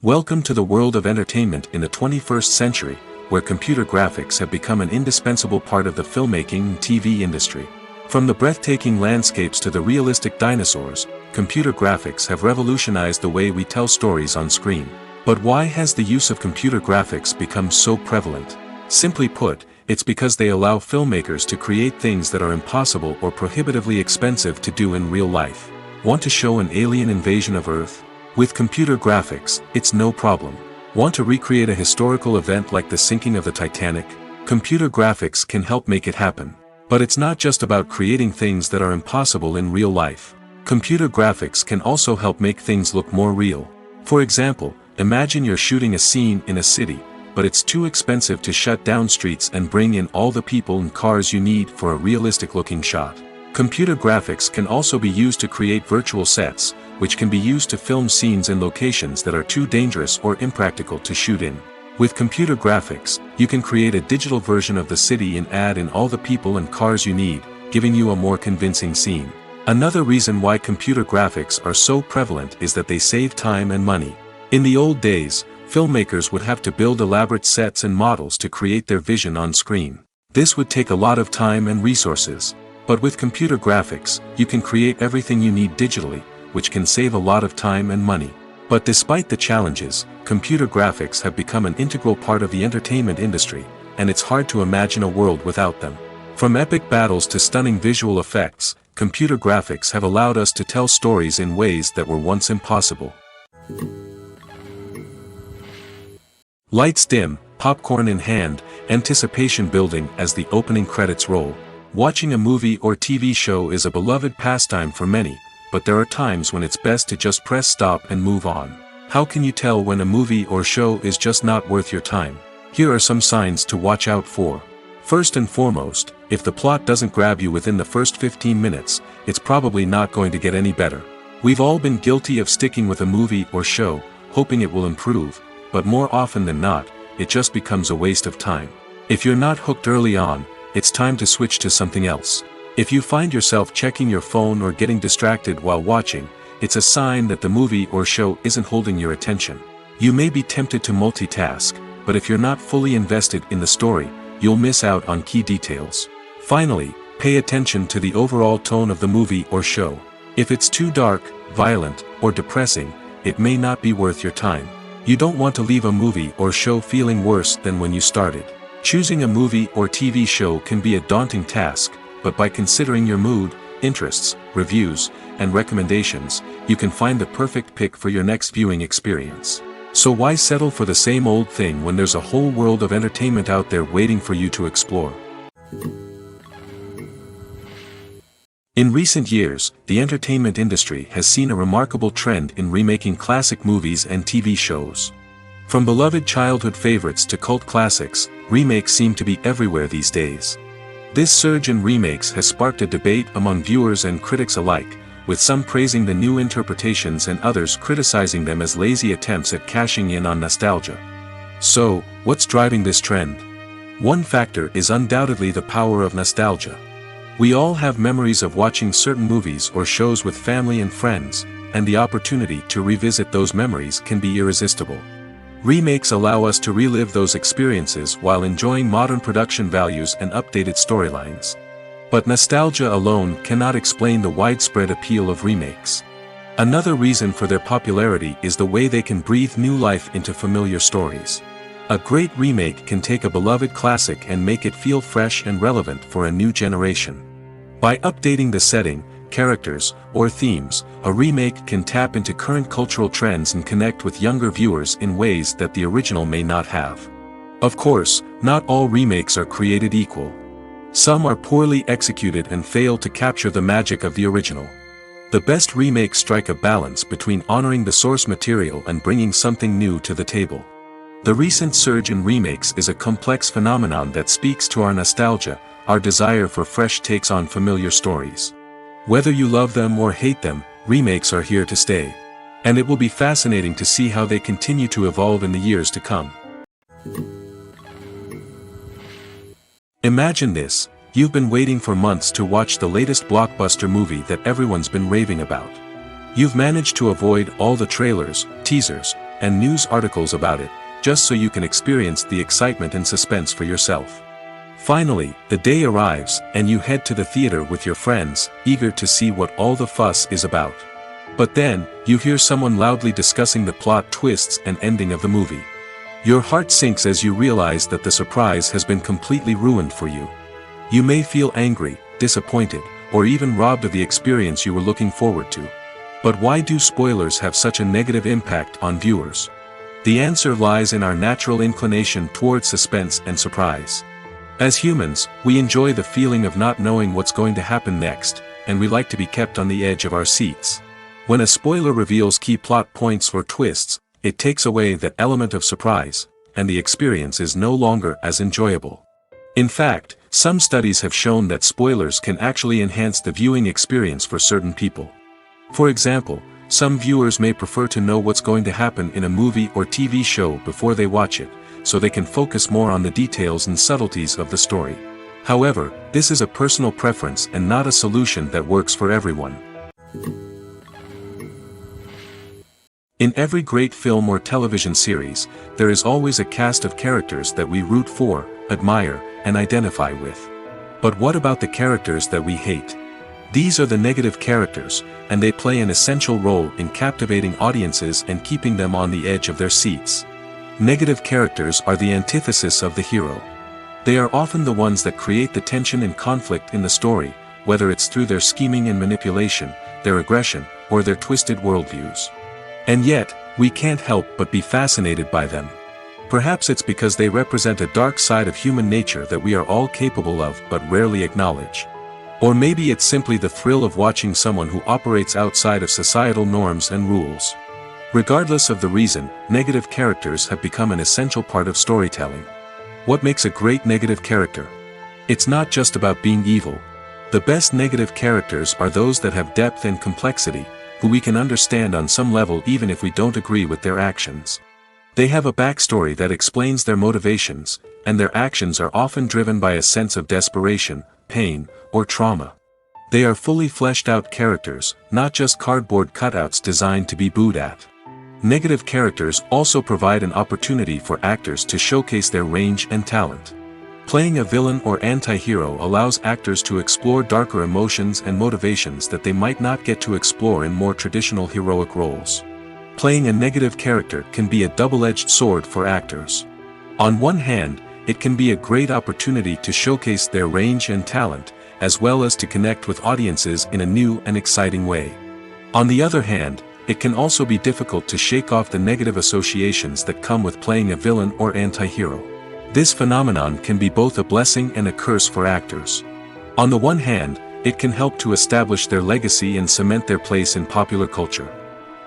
Welcome to the world of entertainment in the 21st century, where computer graphics have become an indispensable part of the filmmaking and TV industry. From the breathtaking landscapes to the realistic dinosaurs, computer graphics have revolutionized the way we tell stories on screen. But why has the use of computer graphics become so prevalent? Simply put, it's because they allow filmmakers to create things that are impossible or prohibitively expensive to do in real life. Want to show an alien invasion of Earth? With computer graphics, it's no problem. Want to recreate a historical event like the sinking of the Titanic? Computer graphics can help make it happen. But it's not just about creating things that are impossible in real life. Computer graphics can also help make things look more real. For example, imagine you're shooting a scene in a city, but it's too expensive to shut down streets and bring in all the people and cars you need for a realistic-looking shot. Computer graphics can also be used to create virtual sets, which can be used to film scenes in locations that are too dangerous or impractical to shoot in. With computer graphics, you can create a digital version of the city and add in all the people and cars you need, giving you a more convincing scene. Another reason why computer graphics are so prevalent is that they save time and money. In the old days, filmmakers would have to build elaborate sets and models to create their vision on screen. This would take a lot of time and resources. But with computer graphics, you can create everything you need digitally, which can save a lot of time and money. But despite the challenges, computer graphics have become an integral part of the entertainment industry, and it's hard to imagine a world without them. From epic battles to stunning visual effects, computer graphics have allowed us to tell stories in ways that were once impossible. Lights dim, popcorn in hand, anticipation building as the opening credits roll. Watching a movie or TV show is a beloved pastime for many, but there are times when it's best to just press stop and move on. How can you tell when a movie or show is just not worth your time? Here are some signs to watch out for. First and foremost, if the plot doesn't grab you within the first 15 minutes, it's probably not going to get any better. We've all been guilty of sticking with a movie or show, hoping it will improve, but more often than not, it just becomes a waste of time. If you're not hooked early on, it's time to switch to something else. If you find yourself checking your phone or getting distracted while watching, it's a sign that the movie or show isn't holding your attention. You may be tempted to multitask, but if you're not fully invested in the story, you'll miss out on key details. Finally, pay attention to the overall tone of the movie or show. If it's too dark, violent, or depressing, it may not be worth your time. You don't want to leave a movie or show feeling worse than when you started. Choosing a movie or TV show can be a daunting task, but by considering your mood, interests, reviews, and recommendations, you can find the perfect pick for your next viewing experience. So why settle for the same old thing when there's a whole world of entertainment out there waiting for you to explore? In recent years, the entertainment industry has seen a remarkable trend in remaking classic movies and TV shows. From beloved childhood favorites to cult classics, remakes seem to be everywhere these days. This surge in remakes has sparked a debate among viewers and critics alike, with some praising the new interpretations and others criticizing them as lazy attempts at cashing in on nostalgia. So, what's driving this trend? One factor is undoubtedly the power of nostalgia. We all have memories of watching certain movies or shows with family and friends, and the opportunity to revisit those memories can be irresistible. Remakes allow us to relive those experiences while enjoying modern production values and updated storylines. But nostalgia alone cannot explain the widespread appeal of remakes. Another reason for their popularity is the way they can breathe new life into familiar stories. A great remake can take a beloved classic and make it feel fresh and relevant for a new generation. By updating the setting, characters, or themes, a remake can tap into current cultural trends and connect with younger viewers in ways that the original may not have. Of course, not all remakes are created equal. Some are poorly executed and fail to capture the magic of the original. The best remakes strike a balance between honoring the source material and bringing something new to the table. The recent surge in remakes is a complex phenomenon that speaks to our nostalgia, our desire for fresh takes on familiar stories. Whether you love them or hate them, remakes are here to stay. And it will be fascinating to see how they continue to evolve in the years to come. Imagine this: you've been waiting for months to watch the latest blockbuster movie that everyone's been raving about. You've managed to avoid all the trailers, teasers, and news articles about it, just so you can experience the excitement and suspense for yourself. Finally, the day arrives, and you head to the theater with your friends, eager to see what all the fuss is about. But then, you hear someone loudly discussing the plot twists and ending of the movie. Your heart sinks as you realize that the surprise has been completely ruined for you. You may feel angry, disappointed, or even robbed of the experience you were looking forward to. But why do spoilers have such a negative impact on viewers? The answer lies in our natural inclination toward suspense and surprise. As humans, we enjoy the feeling of not knowing what's going to happen next, and we like to be kept on the edge of our seats. When a spoiler reveals key plot points or twists, it takes away that element of surprise, and the experience is no longer as enjoyable. In fact, some studies have shown that spoilers can actually enhance the viewing experience for certain people. For example, some viewers may prefer to know what's going to happen in a movie or TV show before they watch it, so they can focus more on the details and subtleties of the story. However, this is a personal preference and not a solution that works for everyone. In every great film or television series, there is always a cast of characters that we root for, admire, and identify with. But what about the characters that we hate? These are the negative characters, and they play an essential role in captivating audiences and keeping them on the edge of their seats. Negative characters are the antithesis of the hero. They are often the ones that create the tension and conflict in the story, whether it's through their scheming and manipulation, their aggression, or their twisted worldviews. And yet, we can't help but be fascinated by them. Perhaps it's because they represent a dark side of human nature that we are all capable of but rarely acknowledge. Or maybe it's simply the thrill of watching someone who operates outside of societal norms and rules. Regardless of the reason, negative characters have become an essential part of storytelling. What makes a great negative character? It's not just about being evil. The best negative characters are those that have depth and complexity, who we can understand on some level even if we don't agree with their actions. They have a backstory that explains their motivations, and their actions are often driven by a sense of desperation, pain, or trauma. They are fully fleshed out characters, not just cardboard cutouts designed to be booed at. Negative characters also provide an opportunity for actors to showcase their range and talent. Playing a villain or anti-hero allows actors to explore darker emotions and motivations that they might not get to explore in more traditional heroic roles. Playing a negative character can be a double-edged sword for actors. On one hand, it can be a great opportunity to showcase their range and talent, as well as to connect with audiences in a new and exciting way. On the other hand, it can also be difficult to shake off the negative associations that come with playing a villain or anti-hero. This phenomenon can be both a blessing and a curse for actors. On the one hand, it can help to establish their legacy and cement their place in popular culture.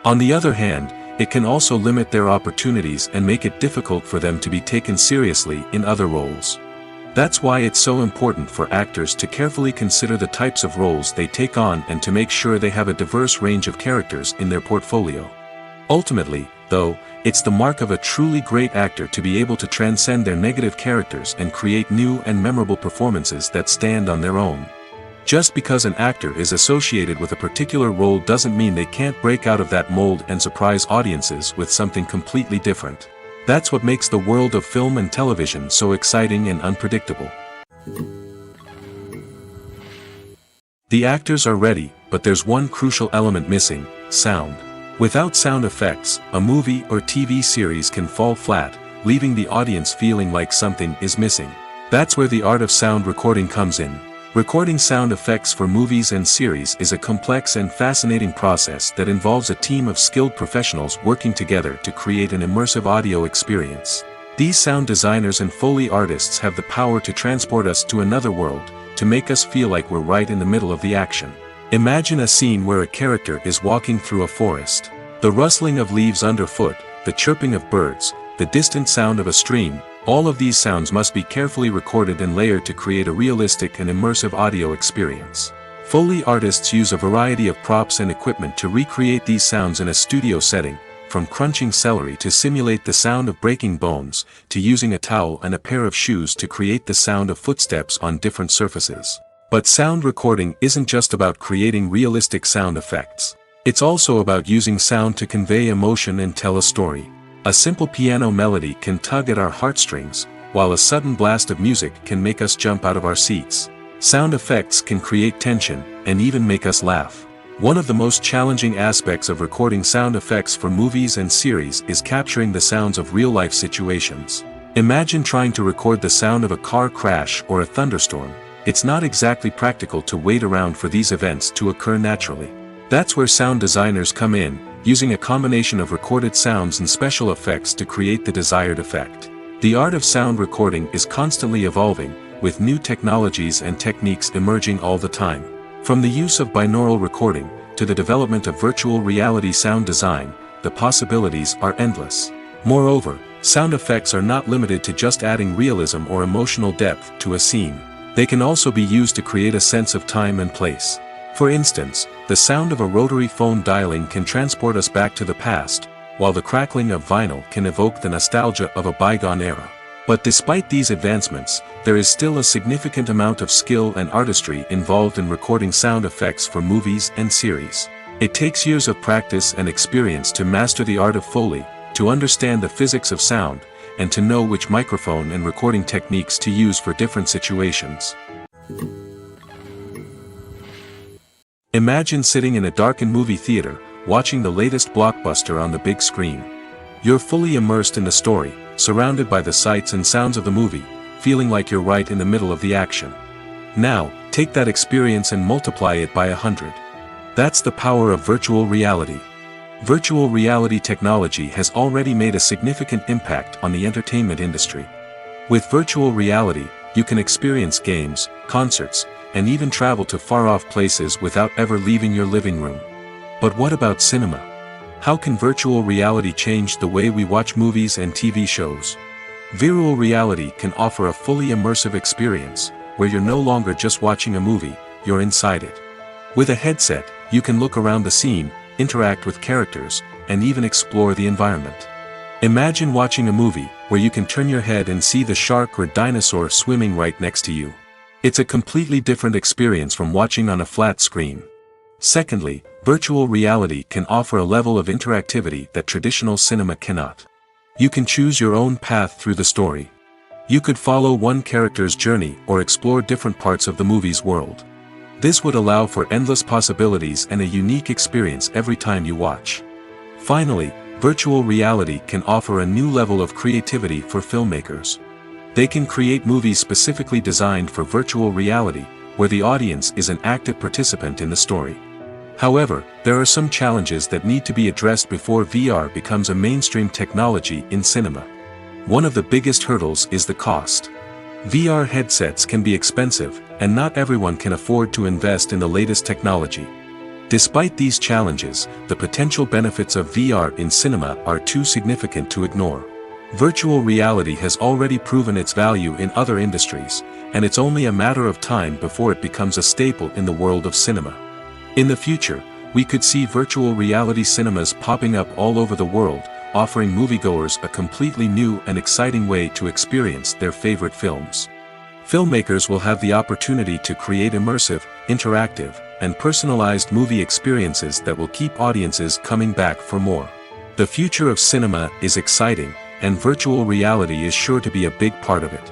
On the other hand, it can also limit their opportunities and make it difficult for them to be taken seriously in other roles. That's why it's so important for actors to carefully consider the types of roles they take on and to make sure they have a diverse range of characters in their portfolio. Ultimately, though, it's the mark of a truly great actor to be able to transcend their negative characters and create new and memorable performances that stand on their own. Just because an actor is associated with a particular role doesn't mean they can't break out of that mold and surprise audiences with something completely different. That's what makes the world of film and television so exciting and unpredictable. The actors are ready, but there's one crucial element missing: sound. Without sound effects, a movie or TV series can fall flat, leaving the audience feeling like something is missing. That's where the art of sound recording comes in. Recording sound effects for movies and series is a complex and fascinating process that involves a team of skilled professionals working together to create an immersive audio experience. These sound designers and Foley artists have the power to transport us to another world, to make us feel like we're right in the middle of the action. Imagine a scene where a character is walking through a forest. The rustling of leaves underfoot, the chirping of birds, the distant sound of a stream, all of these sounds must be carefully recorded and layered to create a realistic and immersive audio experience. Foley artists use a variety of props and equipment to recreate these sounds in a studio setting, from crunching celery to simulate the sound of breaking bones, to using a towel and a pair of shoes to create the sound of footsteps on different surfaces. But sound recording isn't just about creating realistic sound effects. It's also about using sound to convey emotion and tell a story. A simple piano melody can tug at our heartstrings, while a sudden blast of music can make us jump out of our seats. Sound effects can create tension, and even make us laugh. One of the most challenging aspects of recording sound effects for movies and series is capturing the sounds of real-life situations. Imagine trying to record the sound of a car crash or a thunderstorm. It's not exactly practical to wait around for these events to occur naturally. That's where sound designers come in, using a combination of recorded sounds and special effects to create the desired effect. The art of sound recording is constantly evolving, with new technologies and techniques emerging all the time. From the use of binaural recording, to the development of virtual reality sound design, the possibilities are endless. Moreover, Sound effects are not limited to just adding realism or emotional depth to a scene. They can also be used to create a sense of time and place. For instance, the sound of a rotary phone dialing can transport us back to the past, while the crackling of vinyl can evoke the nostalgia of a bygone era. But despite these advancements, there is still a significant amount of skill and artistry involved in recording sound effects for movies and series. It takes years of practice and experience to master the art of Foley, to understand the physics of sound, and to know which microphone and recording techniques to use for different situations. Imagine sitting in a darkened movie theater, watching the latest blockbuster on the big screen. You're fully immersed in the story, surrounded by the sights and sounds of the movie, feeling like you're right in the middle of the action. Now, take that experience and multiply it by 100. That's the power of virtual reality. Virtual reality technology has already made a significant impact on the entertainment industry. With virtual reality, you can experience games, concerts, and even travel to far-off places without ever leaving your living room. But what about cinema? How can virtual reality change the way we watch movies and TV shows? Virtual reality can offer a fully immersive experience, where you're no longer just watching a movie, you're inside it. With a headset, you can look around the scene, interact with characters, and even explore the environment. Imagine watching a movie, where you can turn your head and see the shark or dinosaur swimming right next to you. It's a completely different experience from watching on a flat screen. Secondly, virtual reality can offer a level of interactivity that traditional cinema cannot. You can choose your own path through the story. You could follow one character's journey or explore different parts of the movie's world. This would allow for endless possibilities and a unique experience every time you watch. Finally, virtual reality can offer a new level of creativity for filmmakers. They can create movies specifically designed for virtual reality, where the audience is an active participant in the story. However, there are some challenges that need to be addressed before VR becomes a mainstream technology in cinema. One of the biggest hurdles is the cost. VR headsets can be expensive, and not everyone can afford to invest in the latest technology. Despite these challenges, the potential benefits of VR in cinema are too significant to ignore. Virtual reality has already proven its value in other industries, and it's only a matter of time before it becomes a staple in the world of cinema. In the future, we could see virtual reality cinemas popping up all over the world, offering moviegoers a completely new and exciting way to experience their favorite films. Filmmakers will have the opportunity to create immersive, interactive, and personalized movie experiences that will keep audiences coming back for more. The future of cinema is exciting, and virtual reality is sure to be a big part of it.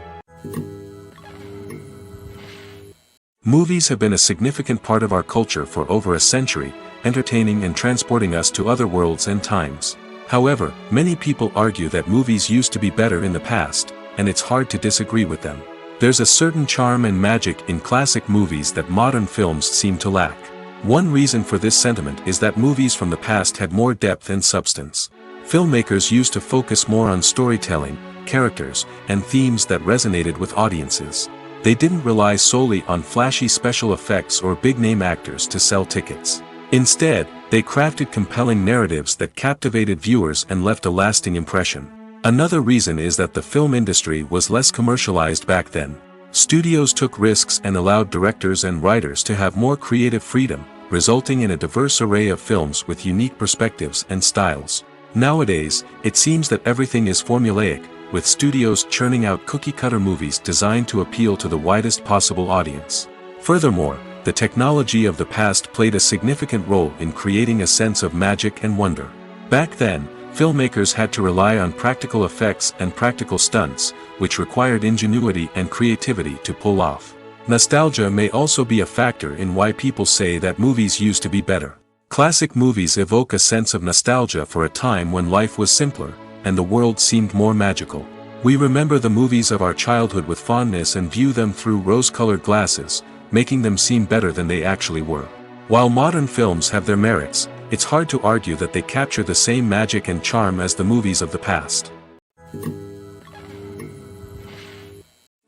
Movies have been a significant part of our culture for over a century, entertaining and transporting us to other worlds and times. However, many people argue that movies used to be better in the past, and it's hard to disagree with them. There's a certain charm and magic in classic movies that modern films seem to lack. One reason for this sentiment is that movies from the past had more depth and substance. Filmmakers used to focus more on storytelling, characters, and themes that resonated with audiences. They didn't rely solely on flashy special effects or big-name actors to sell tickets. Instead, they crafted compelling narratives that captivated viewers and left a lasting impression. Another reason is that the film industry was less commercialized back then. Studios took risks and allowed directors and writers to have more creative freedom, resulting in a diverse array of films with unique perspectives and styles. Nowadays, it seems that everything is formulaic, with studios churning out cookie-cutter movies designed to appeal to the widest possible audience. Furthermore, the technology of the past played a significant role in creating a sense of magic and wonder. Back then, filmmakers had to rely on practical effects and practical stunts, which required ingenuity and creativity to pull off. Nostalgia may also be a factor in why people say that movies used to be better. Classic movies evoke a sense of nostalgia for a time when life was simpler, and the world seemed more magical. We remember the movies of our childhood with fondness and view them through rose-colored glasses, making them seem better than they actually were. While modern films have their merits, it's hard to argue that they capture the same magic and charm as the movies of the past.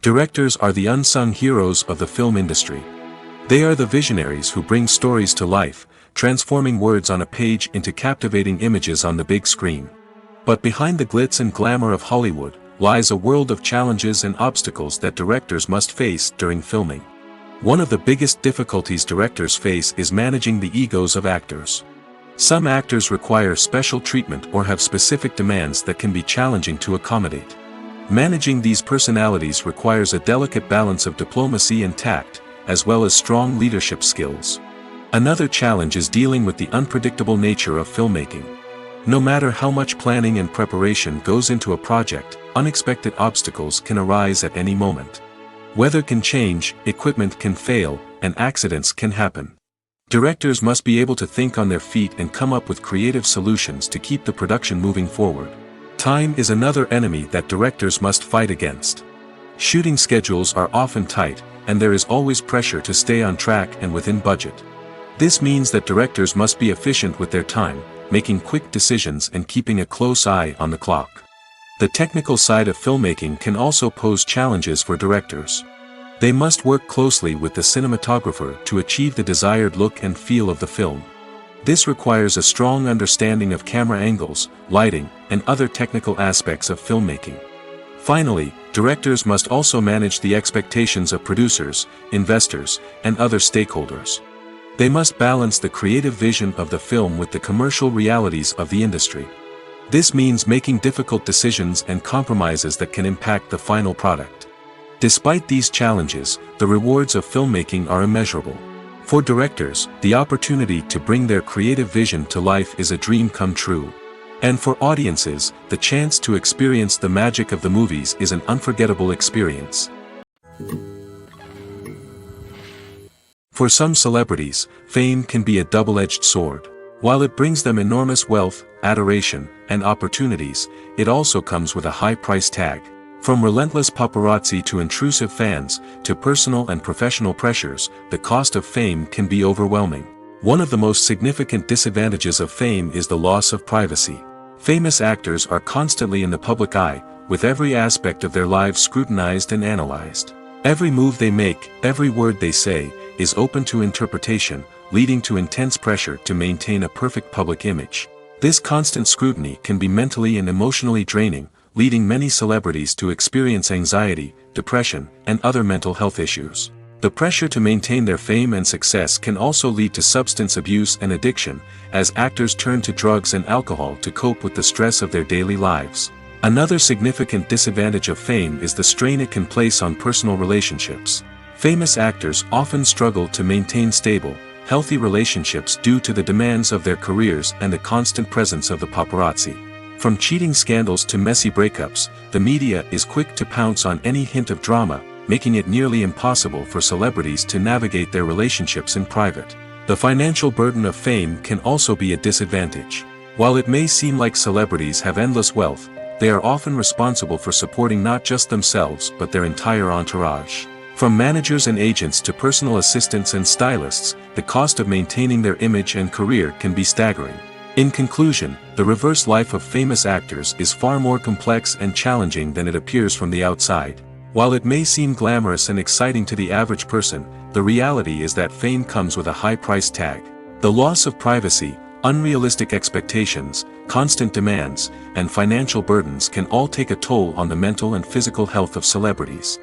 Directors are the unsung heroes of the film industry. They are the visionaries who bring stories to life, transforming words on a page into captivating images on the big screen. But behind the glitz and glamour of Hollywood, lies a world of challenges and obstacles that directors must face during filming. One of the biggest difficulties directors face is managing the egos of actors. Some actors require special treatment or have specific demands that can be challenging to accommodate. Managing these personalities requires a delicate balance of diplomacy and tact, as well as strong leadership skills. Another challenge is dealing with the unpredictable nature of filmmaking. No matter how much planning and preparation goes into a project, unexpected obstacles can arise at any moment. Weather can change, equipment can fail, and accidents can happen. Directors must be able to think on their feet and come up with creative solutions to keep the production moving forward. Time is another enemy that directors must fight against. Shooting schedules are often tight, and there is always pressure to stay on track and within budget. This means that directors must be efficient with their time, making quick decisions and keeping a close eye on the clock. The technical side of filmmaking can also pose challenges for directors. They must work closely with the cinematographer to achieve the desired look and feel of the film. This requires a strong understanding of camera angles, lighting, and other technical aspects of filmmaking. Finally, directors must also manage the expectations of producers, investors, and other stakeholders. They must balance the creative vision of the film with the commercial realities of the industry. This means making difficult decisions and compromises that can impact the final product. Despite these challenges, the rewards of filmmaking are immeasurable. For directors, the opportunity to bring their creative vision to life is a dream come true. And for audiences, the chance to experience the magic of the movies is an unforgettable experience. For some celebrities, fame can be a double-edged sword. While it brings them enormous wealth, adoration, and opportunities, it also comes with a high price tag. From relentless paparazzi to intrusive fans, to personal and professional pressures, the cost of fame can be overwhelming. One of the most significant disadvantages of fame is the loss of privacy. Famous actors are constantly in the public eye, with every aspect of their lives scrutinized and analyzed. Every move they make, every word they say, is open to interpretation, leading to intense pressure to maintain a perfect public image. This constant scrutiny can be mentally and emotionally draining, leading many celebrities to experience anxiety, depression, and other mental health issues. The pressure to maintain their fame and success can also lead to substance abuse and addiction, as actors turn to drugs and alcohol to cope with the stress of their daily lives. Another significant disadvantage of fame is the strain it can place on personal relationships. Famous actors often struggle to maintain stable, healthy relationships due to the demands of their careers and the constant presence of the paparazzi. From cheating scandals to messy breakups, the media is quick to pounce on any hint of drama, making it nearly impossible for celebrities to navigate their relationships in private. The financial burden of fame can also be a disadvantage. While it may seem like celebrities have endless wealth, they are often responsible for supporting not just themselves but their entire entourage. From managers and agents to personal assistants and stylists, the cost of maintaining their image and career can be staggering. In conclusion, the reverse life of famous actors is far more complex and challenging than it appears from the outside. While it may seem glamorous and exciting to the average person, the reality is that fame comes with a high price tag. The loss of privacy, unrealistic expectations, constant demands, and financial burdens can all take a toll on the mental and physical health of celebrities.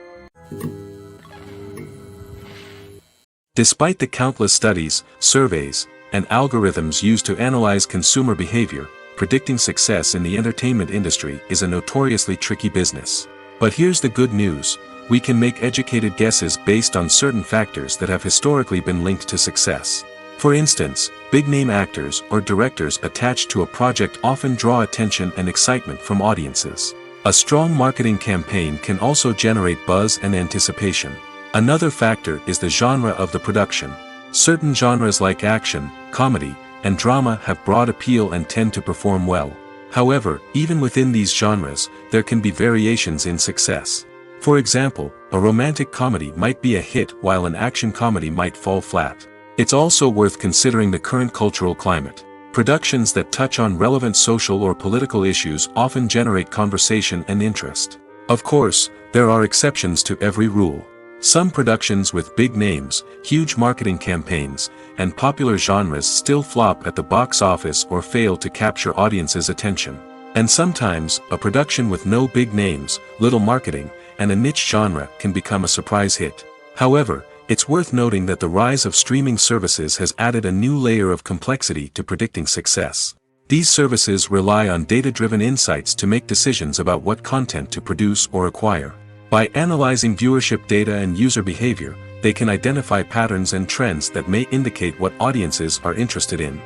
Despite the countless studies, surveys, and algorithms used to analyze consumer behavior, predicting success in the entertainment industry is a notoriously tricky business. But here's the good news: we can make educated guesses based on certain factors that have historically been linked to success. For instance, big-name actors or directors attached to a project often draw attention and excitement from audiences. A strong marketing campaign can also generate buzz and anticipation. Another factor is the genre of the production. Certain genres like action, comedy, and drama have broad appeal and tend to perform well. However, even within these genres, there can be variations in success. For example, a romantic comedy might be a hit while an action comedy might fall flat. It's also worth considering the current cultural climate. Productions that touch on relevant social or political issues often generate conversation and interest. Of course, there are exceptions to every rule. Some productions with big names, huge marketing campaigns, and popular genres still flop at the box office or fail to capture audiences' attention. And sometimes, a production with no big names, little marketing, and a niche genre can become a surprise hit. However, it's worth noting that the rise of streaming services has added a new layer of complexity to predicting success. These services rely on data-driven insights to make decisions about what content to produce or acquire. By analyzing viewership data and user behavior, they can identify patterns and trends that may indicate what audiences are interested in.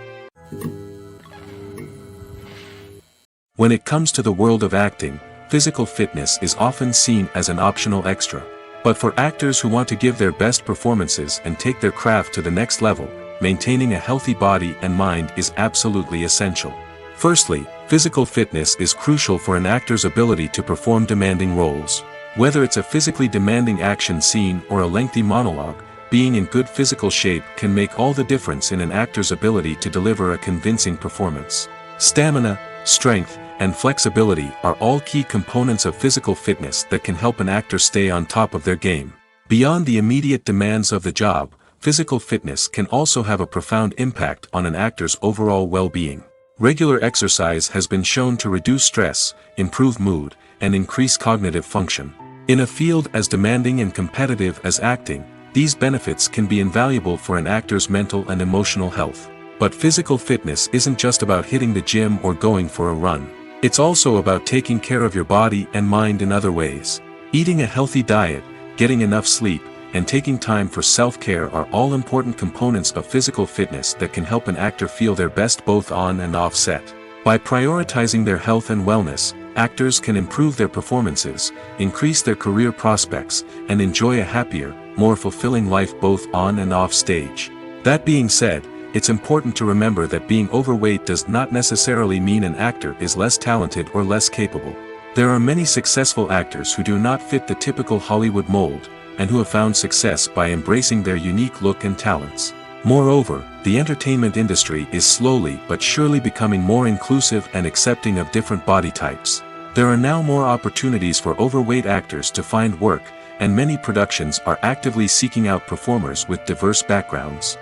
When it comes to the world of acting, physical fitness is often seen as an optional extra. But for actors who want to give their best performances and take their craft to the next level, maintaining a healthy body and mind is absolutely essential. Firstly, physical fitness is crucial for an actor's ability to perform demanding roles. Whether it's a physically demanding action scene or a lengthy monologue, being in good physical shape can make all the difference in an actor's ability to deliver a convincing performance. Stamina, strength, and flexibility are all key components of physical fitness that can help an actor stay on top of their game. Beyond the immediate demands of the job, physical fitness can also have a profound impact on an actor's overall well-being. Regular exercise has been shown to reduce stress, improve mood, and increase cognitive function. In a field as demanding and competitive as acting, these benefits can be invaluable for an actor's mental and emotional health. But physical fitness isn't just about hitting the gym or going for a run. It's also about taking care of your body and mind in other ways. Eating a healthy diet, getting enough sleep, and taking time for self-care are all important components of physical fitness that can help an actor feel their best both on and off set. By prioritizing their health and wellness, actors can improve their performances, increase their career prospects, and enjoy a happier, more fulfilling life both on and off stage. That being said, it's important to remember that being overweight does not necessarily mean an actor is less talented or less capable. There are many successful actors who do not fit the typical Hollywood mold, and who have found success by embracing their unique look and talents. Moreover, the entertainment industry is slowly but surely becoming more inclusive and accepting of different body types. There are now more opportunities for overweight actors to find work, and many productions are actively seeking out performers with diverse backgrounds.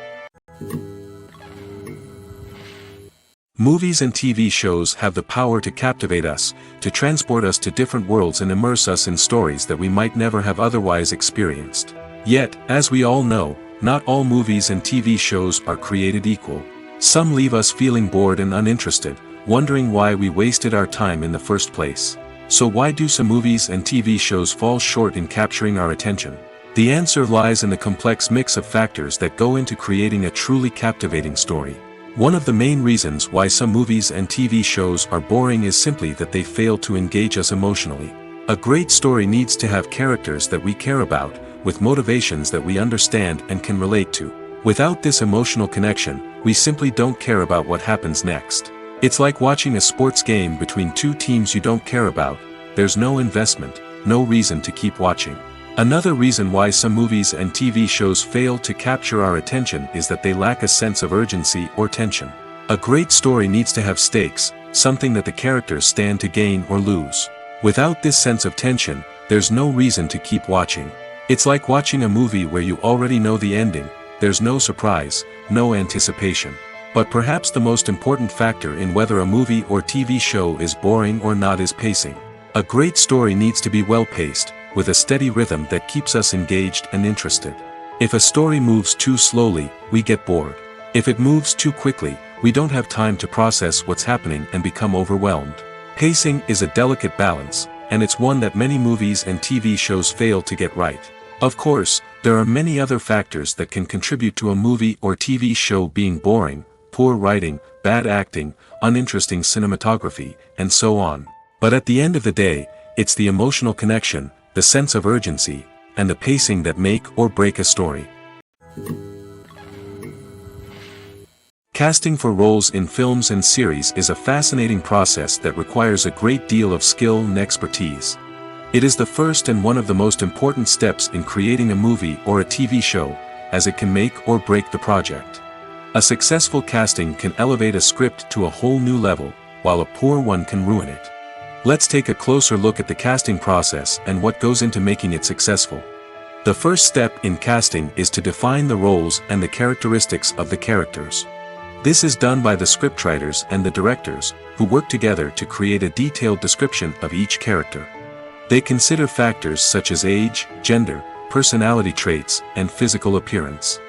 Movies and TV shows have the power to captivate us, to transport us to different worlds and immerse us in stories that we might never have otherwise experienced. Yet, as we all know, not all movies and TV shows are created equal. Some leave us feeling bored and uninterested, wondering why we wasted our time in the first place. So why do some movies and TV shows fall short in capturing our attention? The answer lies in the complex mix of factors that go into creating a truly captivating story. One of the main reasons why some movies and TV shows are boring is simply that they fail to engage us emotionally. A great story needs to have characters that we care about, with motivations that we understand and can relate to. Without this emotional connection, we simply don't care about what happens next. It's like watching a sports game between two teams you don't care about. There's no investment, no reason to keep watching. Another reason why some movies and TV shows fail to capture our attention is that they lack a sense of urgency or tension. A great story needs to have stakes, something that the characters stand to gain or lose. Without this sense of tension, there's no reason to keep watching. It's like watching a movie where you already know the ending. There's no surprise, no anticipation. But perhaps the most important factor in whether a movie or TV show is boring or not is pacing. A great story needs to be well-paced, with a steady rhythm that keeps us engaged and interested. If a story moves too slowly, we get bored. If it moves too quickly, we don't have time to process what's happening and become overwhelmed. Pacing is a delicate balance, and it's one that many movies and TV shows fail to get right. Of course, there are many other factors that can contribute to a movie or TV show being boring: poor writing, bad acting, uninteresting cinematography, and so on. But at the end of the day, it's the emotional connection, the sense of urgency, and the pacing that make or break a story. Casting for roles in films and series is a fascinating process that requires a great deal of skill and expertise. It is the first and one of the most important steps in creating a movie or a TV show, as it can make or break the project. A successful casting can elevate a script to a whole new level, while a poor one can ruin it. Let's take a closer look at the casting process and what goes into making it successful. The first step in casting is to define the roles and the characteristics of the characters. This is done by the scriptwriters and the directors, who work together to create a detailed description of each character. They consider factors such as age, gender, personality traits, and physical appearance.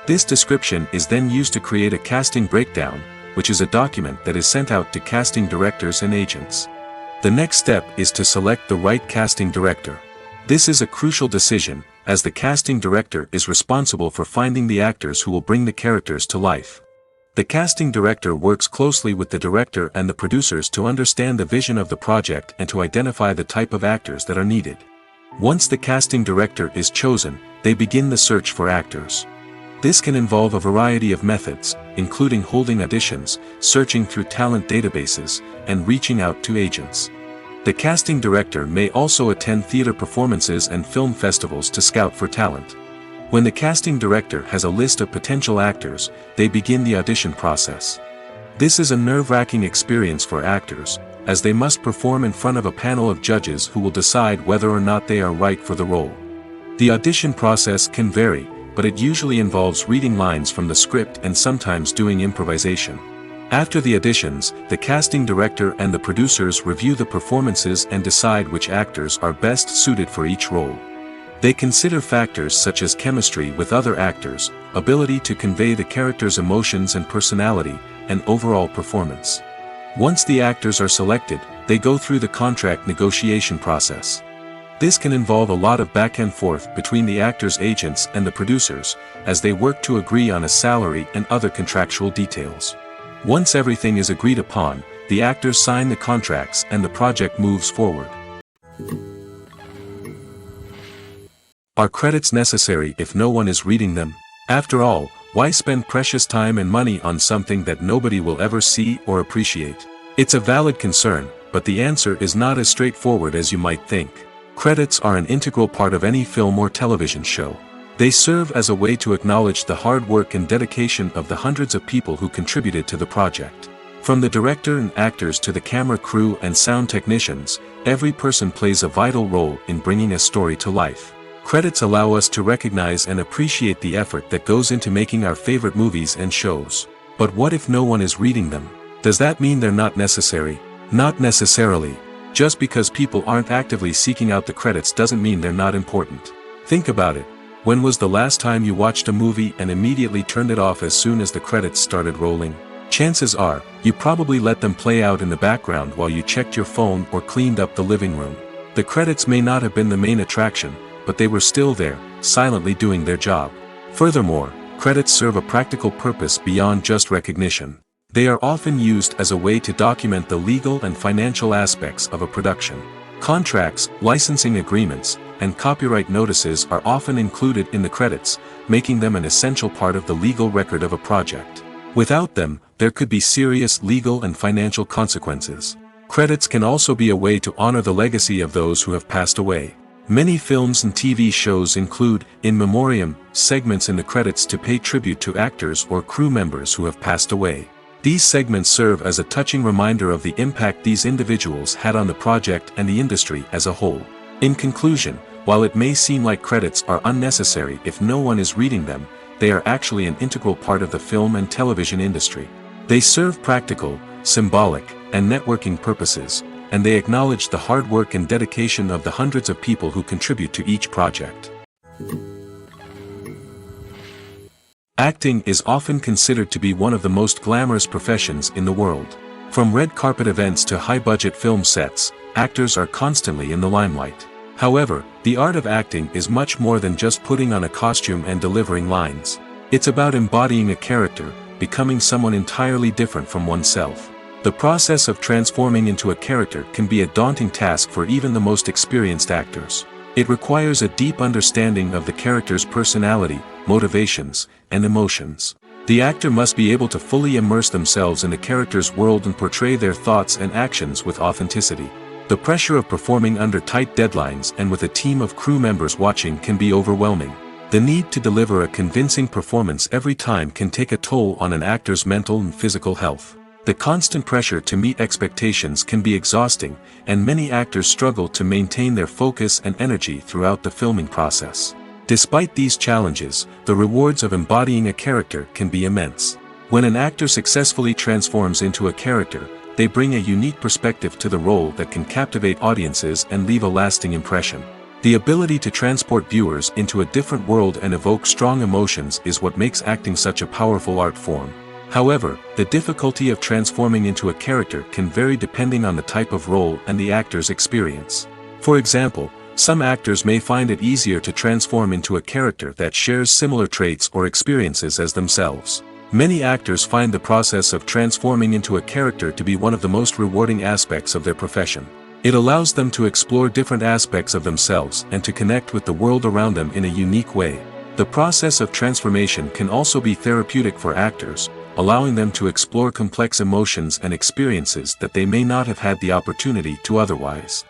This description is then used to create a casting breakdown, which is a document that is sent out to casting directors and agents. The next step is to select the right casting director. This is a crucial decision, as the casting director is responsible for finding the actors who will bring the characters to life. The casting director works closely with the director and the producers to understand the vision of the project and to identify the type of actors that are needed. Once the casting director is chosen, they begin the search for actors. This can involve a variety of methods, including holding auditions, searching through talent databases, and reaching out to agents. The casting director may also attend theater performances and film festivals to scout for talent. When the casting director has a list of potential actors, they begin the audition process. This is a nerve-wracking experience for actors, as they must perform in front of a panel of judges who will decide whether or not they are right for the role. The audition process can vary, but it usually involves reading lines from the script and sometimes doing improvisation. After the auditions, the casting director and the producers review the performances and decide which actors are best suited for each role. They consider factors such as chemistry with other actors, ability to convey the character's emotions and personality, and overall performance. Once the actors are selected, they go through the contract negotiation process. This can involve a lot of back and forth between the actors' agents and the producers, as they work to agree on a salary and other contractual details. Once everything is agreed upon, the actors sign the contracts and the project moves forward. Are credits necessary if no one is reading them? After all, why spend precious time and money on something that nobody will ever see or appreciate? It's a valid concern, but the answer is not as straightforward as you might think. Credits are an integral part of any film or television show. They serve as a way to acknowledge the hard work and dedication of the hundreds of people who contributed to the project. From the director and actors to the camera crew and sound technicians, every person plays a vital role in bringing a story to life. Credits allow us to recognize and appreciate the effort that goes into making our favorite movies and shows. But what if no one is reading them? Does that mean they're not necessary? Not necessarily. Just because people aren't actively seeking out the credits doesn't mean they're not important. Think about it. When was the last time you watched a movie and immediately turned it off as soon as the credits started rolling? Chances are, you probably let them play out in the background while you checked your phone or cleaned up the living room. The credits may not have been the main attraction, but they were still there, silently doing their job. Furthermore, credits serve a practical purpose beyond just recognition. They are often used as a way to document the legal and financial aspects of a production. Contracts, licensing agreements, and copyright notices are often included in the credits, making them an essential part of the legal record of a project. Without them, there could be serious legal and financial consequences. Credits can also be a way to honor the legacy of those who have passed away. Many films and TV shows include, in memoriam, segments in the credits to pay tribute to actors or crew members who have passed away. These segments serve as a touching reminder of the impact these individuals had on the project and the industry as a whole. In conclusion, while it may seem like credits are unnecessary if no one is reading them, they are actually an integral part of the film and television industry. They serve practical, symbolic, and networking purposes, and they acknowledge the hard work and dedication of the hundreds of people who contribute to each project. Acting is often considered to be one of the most glamorous professions in the world. From red carpet events to high-budget film sets, actors are constantly in the limelight. However, the art of acting is much more than just putting on a costume and delivering lines. It's about embodying a character, becoming someone entirely different from oneself. The process of transforming into a character can be a daunting task for even the most experienced actors. It requires a deep understanding of the character's personality, motivations, and emotions. The actor must be able to fully immerse themselves in the character's world and portray their thoughts and actions with authenticity. The pressure of performing under tight deadlines and with a team of crew members watching can be overwhelming. The need to deliver a convincing performance every time can take a toll on an actor's mental and physical health. The constant pressure to meet expectations can be exhausting, and many actors struggle to maintain their focus and energy throughout the filming process. Despite these challenges, the rewards of embodying a character can be immense. When an actor successfully transforms into a character, they bring a unique perspective to the role that can captivate audiences and leave a lasting impression. The ability to transport viewers into a different world and evoke strong emotions is what makes acting such a powerful art form. However, the difficulty of transforming into a character can vary depending on the type of role and the actor's experience. For example, some actors may find it easier to transform into a character that shares similar traits or experiences as themselves. Many actors find the process of transforming into a character to be one of the most rewarding aspects of their profession. It allows them to explore different aspects of themselves and to connect with the world around them in a unique way. The process of transformation can also be therapeutic for actors, allowing them to explore complex emotions and experiences that they may not have had the opportunity to otherwise.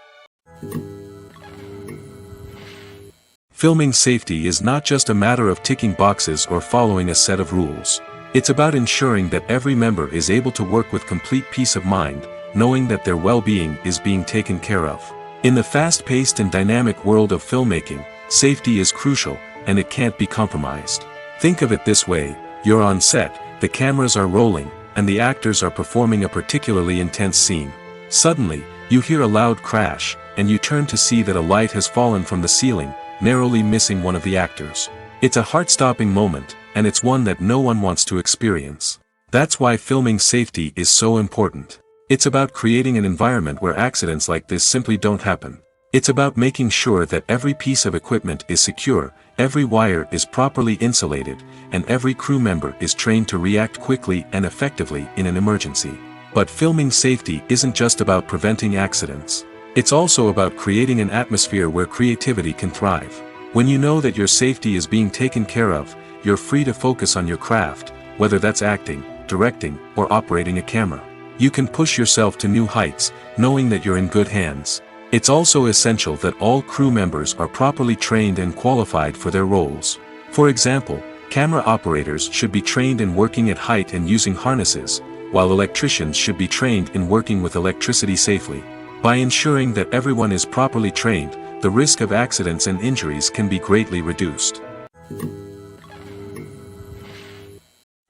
Filming safety is not just a matter of ticking boxes or following a set of rules. It's about ensuring that every member is able to work with complete peace of mind, knowing that their well-being is being taken care of. In the fast-paced and dynamic world of filmmaking, safety is crucial, and it can't be compromised. Think of it this way: you're on set, the cameras are rolling, and the actors are performing a particularly intense scene. Suddenly, you hear a loud crash, and you turn to see that a light has fallen from the ceiling, narrowly missing one of the actors. It's a heart-stopping moment, and it's one that no one wants to experience. That's why filming safety is so important. It's about creating an environment where accidents like this simply don't happen. It's about making sure that every piece of equipment is secure, every wire is properly insulated, and every crew member is trained to react quickly and effectively in an emergency. But filming safety isn't just about preventing accidents. It's also about creating an atmosphere where creativity can thrive. When you know that your safety is being taken care of, you're free to focus on your craft, whether that's acting, directing, or operating a camera. You can push yourself to new heights, knowing that you're in good hands. It's also essential that all crew members are properly trained and qualified for their roles. For example, camera operators should be trained in working at height and using harnesses, while electricians should be trained in working with electricity safely. By ensuring that everyone is properly trained, the risk of accidents and injuries can be greatly reduced.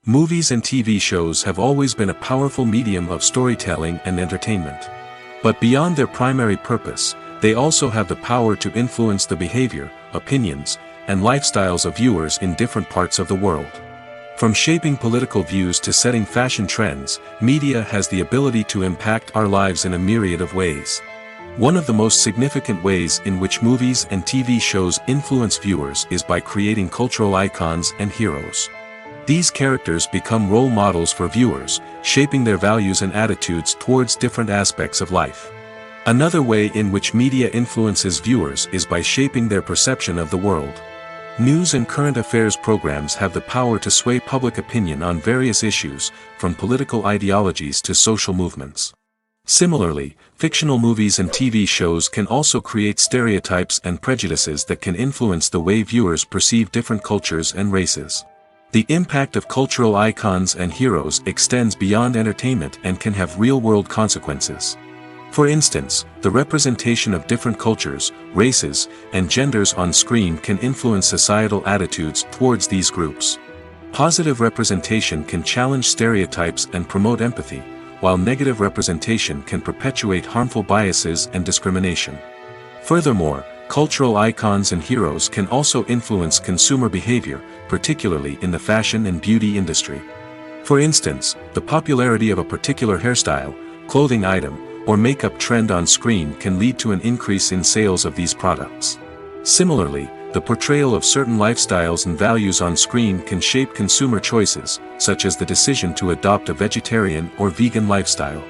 Movies and TV shows have always been a powerful medium of storytelling and entertainment. But beyond their primary purpose, they also have the power to influence the behavior, opinions, and lifestyles of viewers in different parts of the world. From shaping political views to setting fashion trends, media has the ability to impact our lives in a myriad of ways. One of the most significant ways in which movies and TV shows influence viewers is by creating cultural icons and heroes. These characters become role models for viewers, shaping their values and attitudes towards different aspects of life. Another way in which media influences viewers is by shaping their perception of the world. News and current affairs programs have the power to sway public opinion on various issues, from political ideologies to social movements. Similarly, fictional movies and TV shows can also create stereotypes and prejudices that can influence the way viewers perceive different cultures and races. The impact of cultural icons and heroes extends beyond entertainment and can have real-world consequences. For instance, the representation of different cultures, races, and genders on screen can influence societal attitudes towards these groups. Positive representation can challenge stereotypes and promote empathy, while negative representation can perpetuate harmful biases and discrimination. Furthermore, cultural icons and heroes can also influence consumer behavior, particularly in the fashion and beauty industry. For instance, the popularity of a particular hairstyle, clothing item, or makeup trend on screen can lead to an increase in sales of these products. Similarly, the portrayal of certain lifestyles and values on screen can shape consumer choices, such as the decision to adopt a vegetarian or vegan lifestyle.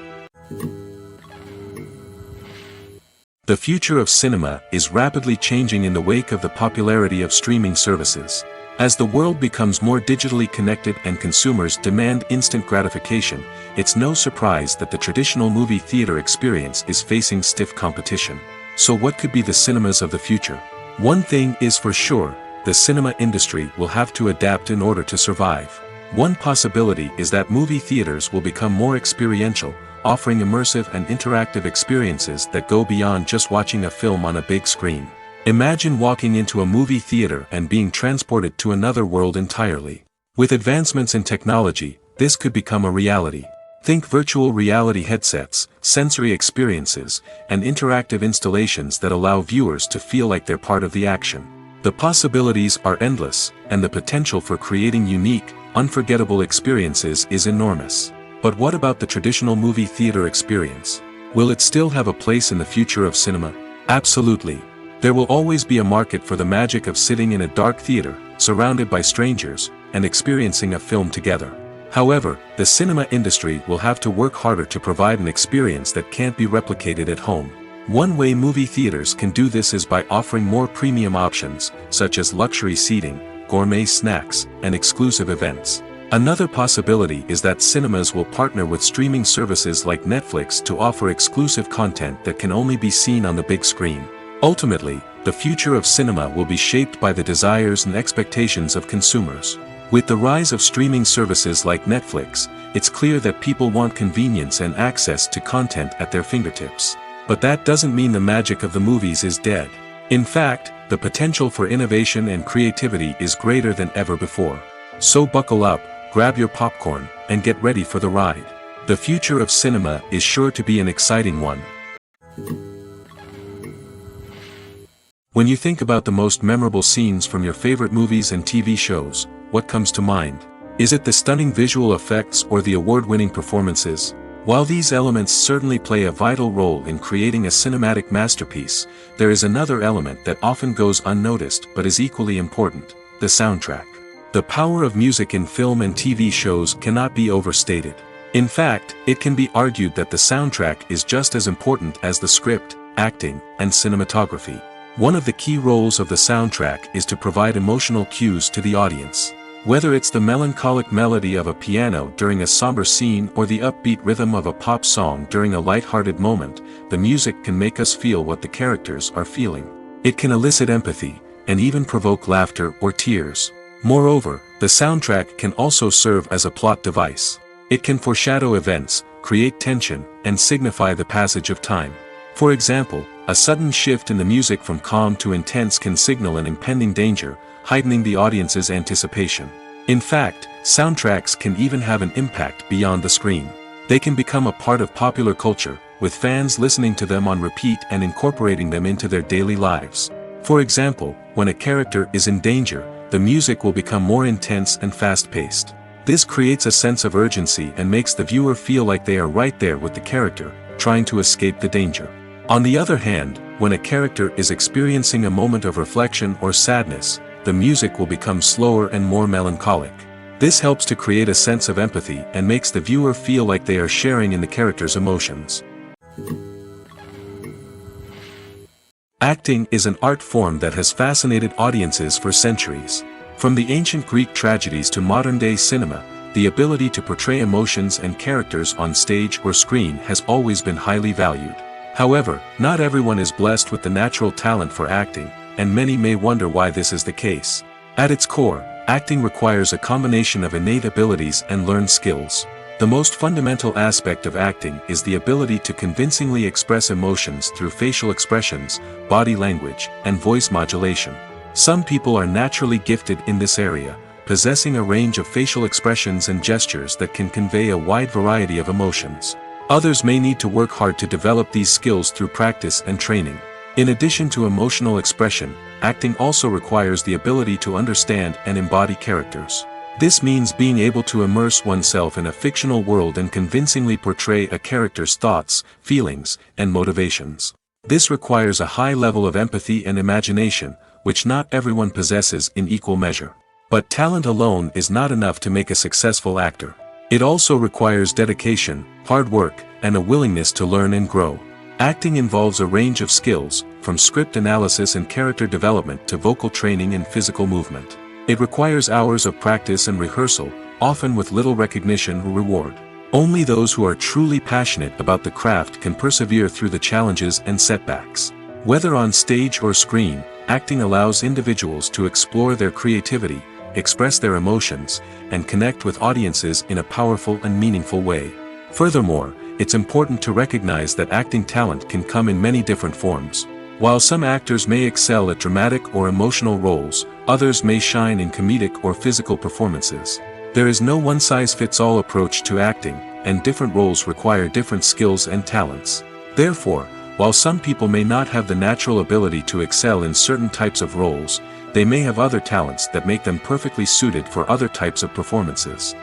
The future of cinema is rapidly changing in the wake of the popularity of streaming services. As the world becomes more digitally connected and consumers demand instant gratification, it's no surprise that the traditional movie theater experience is facing stiff competition. So what could be the cinemas of the future? One thing is for sure, the cinema industry will have to adapt in order to survive. One possibility is that movie theaters will become more experiential, offering immersive and interactive experiences that go beyond just watching a film on a big screen. Imagine walking into a movie theater and being transported to another world entirely. With advancements in technology, this could become a reality. Think virtual reality headsets, sensory experiences, and interactive installations that allow viewers to feel like they're part of the action. The possibilities are endless, and the potential for creating unique, unforgettable experiences is enormous. But what about the traditional movie theater experience? Will it still have a place in the future of cinema? Absolutely. There will always be a market for the magic of sitting in a dark theater, surrounded by strangers, and experiencing a film together. However, the cinema industry will have to work harder to provide an experience that can't be replicated at home. One way movie theaters can do this is by offering more premium options, such as luxury seating, gourmet snacks, and exclusive events. Another possibility is that cinemas will partner with streaming services like Netflix to offer exclusive content that can only be seen on the big screen. Ultimately, the future of cinema will be shaped by the desires and expectations of consumers. With the rise of streaming services like Netflix, it's clear that people want convenience and access to content at their fingertips. But that doesn't mean the magic of the movies is dead. In fact, the potential for innovation and creativity is greater than ever before. So buckle up, grab your popcorn, and get ready for the ride. The future of cinema is sure to be an exciting one. When you think about the most memorable scenes from your favorite movies and TV shows, what comes to mind? Is it the stunning visual effects or the award-winning performances? While these elements certainly play a vital role in creating a cinematic masterpiece, there is another element that often goes unnoticed but is equally important: the soundtrack. The power of music in film and TV shows cannot be overstated. In fact, it can be argued that the soundtrack is just as important as the script, acting, and cinematography. One of the key roles of the soundtrack is to provide emotional cues to the audience. Whether it's the melancholic melody of a piano during a somber scene or the upbeat rhythm of a pop song during a light-hearted moment, the music can make us feel what the characters are feeling. It can elicit empathy, and even provoke laughter or tears. Moreover, the soundtrack can also serve as a plot device. It can foreshadow events, create tension, and signify the passage of time. For example, a sudden shift in the music from calm to intense can signal an impending danger, heightening the audience's anticipation. In fact, soundtracks can even have an impact beyond the screen. They can become a part of popular culture, with fans listening to them on repeat and incorporating them into their daily lives. For example, when a character is in danger, the music will become more intense and fast-paced. This creates a sense of urgency and makes the viewer feel like they are right there with the character, trying to escape the danger. On the other hand, when a character is experiencing a moment of reflection or sadness, the music will become slower and more melancholic. This helps to create a sense of empathy and makes the viewer feel like they are sharing in the character's emotions. Acting is an art form that has fascinated audiences for centuries. From the ancient Greek tragedies to modern-day cinema, the ability to portray emotions and characters on stage or screen has always been highly valued. However, not everyone is blessed with the natural talent for acting, and many may wonder why this is the case. At its core, acting requires a combination of innate abilities and learned skills. The most fundamental aspect of acting is the ability to convincingly express emotions through facial expressions, body language, and voice modulation. Some people are naturally gifted in this area, possessing a range of facial expressions and gestures that can convey a wide variety of emotions. Others may need to work hard to develop these skills through practice and training. In addition to emotional expression, acting also requires the ability to understand and embody characters. This means being able to immerse oneself in a fictional world and convincingly portray a character's thoughts, feelings, and motivations. This requires a high level of empathy and imagination, which not everyone possesses in equal measure. But talent alone is not enough to make a successful actor. It also requires dedication, hard work, and a willingness to learn and grow. Acting involves a range of skills, from script analysis and character development to vocal training and physical movement. It requires hours of practice and rehearsal, often with little recognition or reward. Only those who are truly passionate about the craft can persevere through the challenges and setbacks. Whether on stage or screen, acting allows individuals to explore their creativity, express their emotions, and connect with audiences in a powerful and meaningful way. Furthermore, it's important to recognize that acting talent can come in many different forms. While some actors may excel at dramatic or emotional roles, others may shine in comedic or physical performances. There is no one-size-fits-all approach to acting, and different roles require different skills and talents. Therefore, while some people may not have the natural ability to excel in certain types of roles, they may have other talents that make them perfectly suited for other types of performances.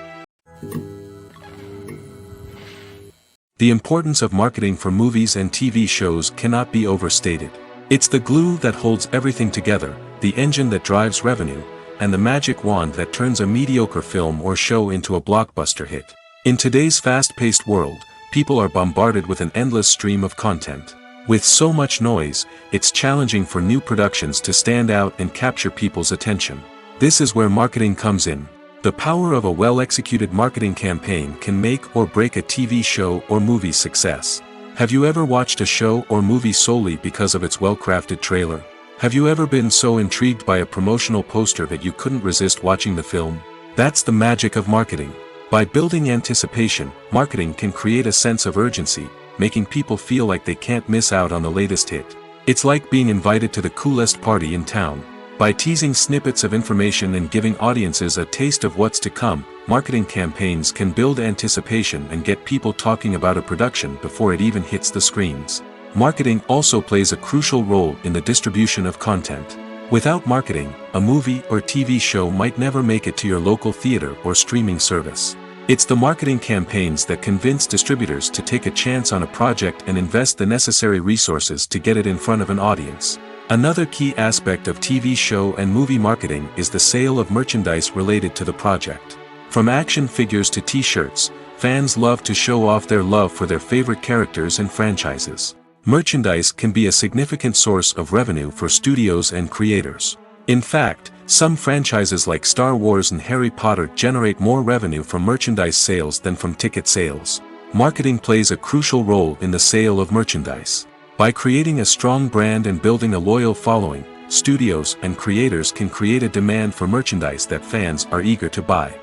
The importance of marketing for movies and TV shows cannot be overstated. It's the glue that holds everything together, the engine that drives revenue, and the magic wand that turns a mediocre film or show into a blockbuster hit. In today's fast-paced world, people are bombarded with an endless stream of content. With so much noise, it's challenging for new productions to stand out and capture people's attention. This is where marketing comes in. The power of a well-executed marketing campaign can make or break a TV show or movie's success. Have you ever watched a show or movie solely because of its well-crafted trailer? Have you ever been so intrigued by a promotional poster that you couldn't resist watching the film? That's the magic of marketing. By building anticipation, marketing can create a sense of urgency, making people feel like they can't miss out on the latest hit. It's like being invited to the coolest party in town. By teasing snippets of information and giving audiences a taste of what's to come, marketing campaigns can build anticipation and get people talking about a production before it even hits the screens. Marketing also plays a crucial role in the distribution of content. Without marketing, a movie or TV show might never make it to your local theater or streaming service. It's the marketing campaigns that convince distributors to take a chance on a project and invest the necessary resources to get it in front of an audience. Another key aspect of TV show and movie marketing is the sale of merchandise related to the project. From action figures to t-shirts, fans love to show off their love for their favorite characters and franchises. Merchandise can be a significant source of revenue for studios and creators. In fact, some franchises like Star Wars and Harry Potter generate more revenue from merchandise sales than from ticket sales. Marketing plays a crucial role in the sale of merchandise. By creating a strong brand and building a loyal following, studios and creators can create a demand for merchandise that fans are eager to buy.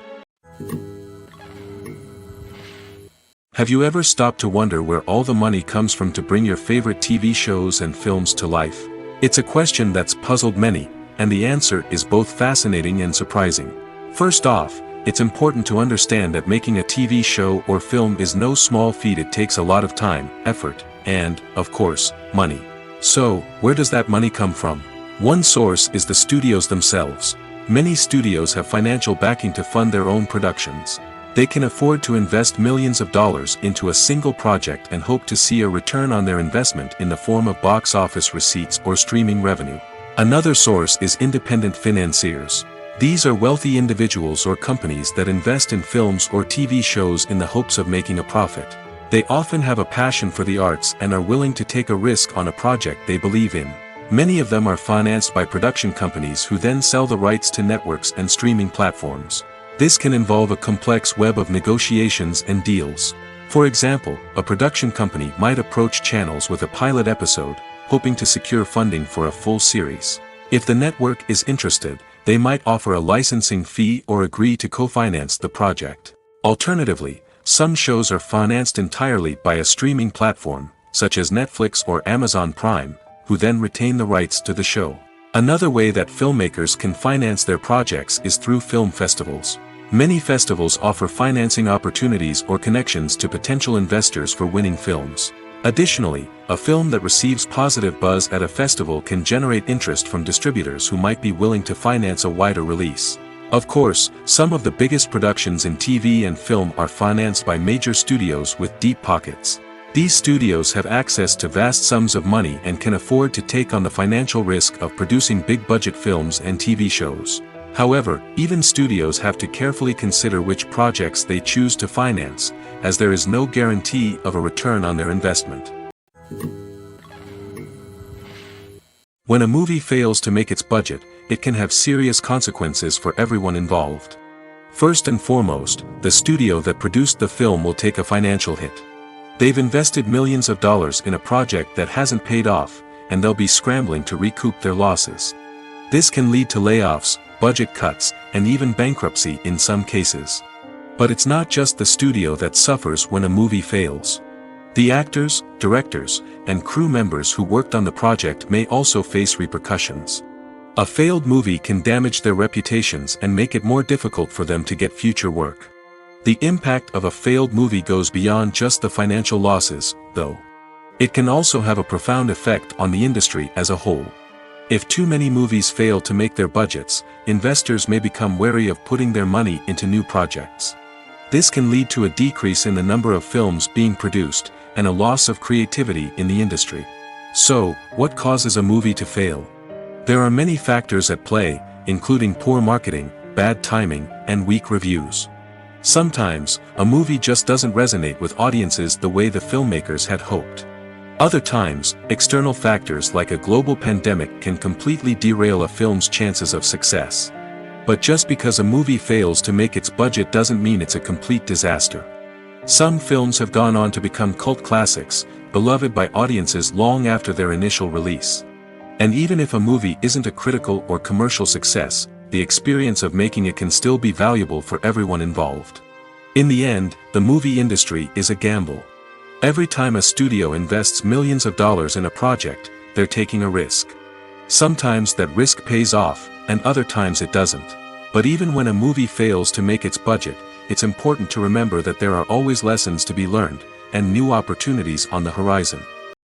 Have you ever stopped to wonder where all the money comes from to bring your favorite TV shows and films to life? It's a question that's puzzled many, and the answer is both fascinating and surprising. First off, it's important to understand that making a TV show or film is no small feat. It takes a lot of time, effort, and, of course, money. So, where does that money come from? One source is the studios themselves. Many studios have financial backing to fund their own productions. They can afford to invest millions of dollars into a single project and hope to see a return on their investment in the form of box office receipts or streaming revenue. Another source is independent financiers. These are wealthy individuals or companies that invest in films or TV shows in the hopes of making a profit. They often have a passion for the arts and are willing to take a risk on a project they believe in. Many of them are financed by production companies who then sell the rights to networks and streaming platforms. This can involve a complex web of negotiations and deals. For example, a production company might approach channels with a pilot episode, hoping to secure funding for a full series. If the network is interested, they might offer a licensing fee or agree to co-finance the project. Alternatively, some shows are financed entirely by a streaming platform, such as Netflix or Amazon Prime, who then retain the rights to the show. Another way that filmmakers can finance their projects is through film festivals. Many festivals offer financing opportunities or connections to potential investors for winning films. Additionally, a film that receives positive buzz at a festival can generate interest from distributors who might be willing to finance a wider release. Of course, some of the biggest productions in TV and film are financed by major studios with deep pockets. These studios have access to vast sums of money and can afford to take on the financial risk of producing big-budget films and TV shows. However, even studios have to carefully consider which projects they choose to finance, as there is no guarantee of a return on their investment. When a movie fails to make its budget, it can have serious consequences for everyone involved. First and foremost, the studio that produced the film will take a financial hit. They've invested millions of dollars in a project that hasn't paid off, and they'll be scrambling to recoup their losses. This can lead to layoffs, budget cuts, and even bankruptcy in some cases. But it's not just the studio that suffers when a movie fails. The actors, directors, and crew members who worked on the project may also face repercussions. A failed movie can damage their reputations and make it more difficult for them to get future work. The impact of a failed movie goes beyond just the financial losses, though. It can also have a profound effect on the industry as a whole. If too many movies fail to make their budgets, investors may become wary of putting their money into new projects. This can lead to a decrease in the number of films being produced, and a loss of creativity in the industry. So, what causes a movie to fail? There are many factors at play, including poor marketing, bad timing, and weak reviews. Sometimes, a movie just doesn't resonate with audiences the way the filmmakers had hoped. Other times, external factors like a global pandemic can completely derail a film's chances of success. But just because a movie fails to make its budget doesn't mean it's a complete disaster. Some films have gone on to become cult classics, beloved by audiences long after their initial release. And even if a movie isn't a critical or commercial success, the experience of making it can still be valuable for everyone involved. In the end, the movie industry is a gamble. Every time a studio invests millions of dollars in a project, they're taking a risk. Sometimes that risk pays off, and other times it doesn't. But even when a movie fails to make its budget, it's important to remember that there are always lessons to be learned, and new opportunities on the horizon.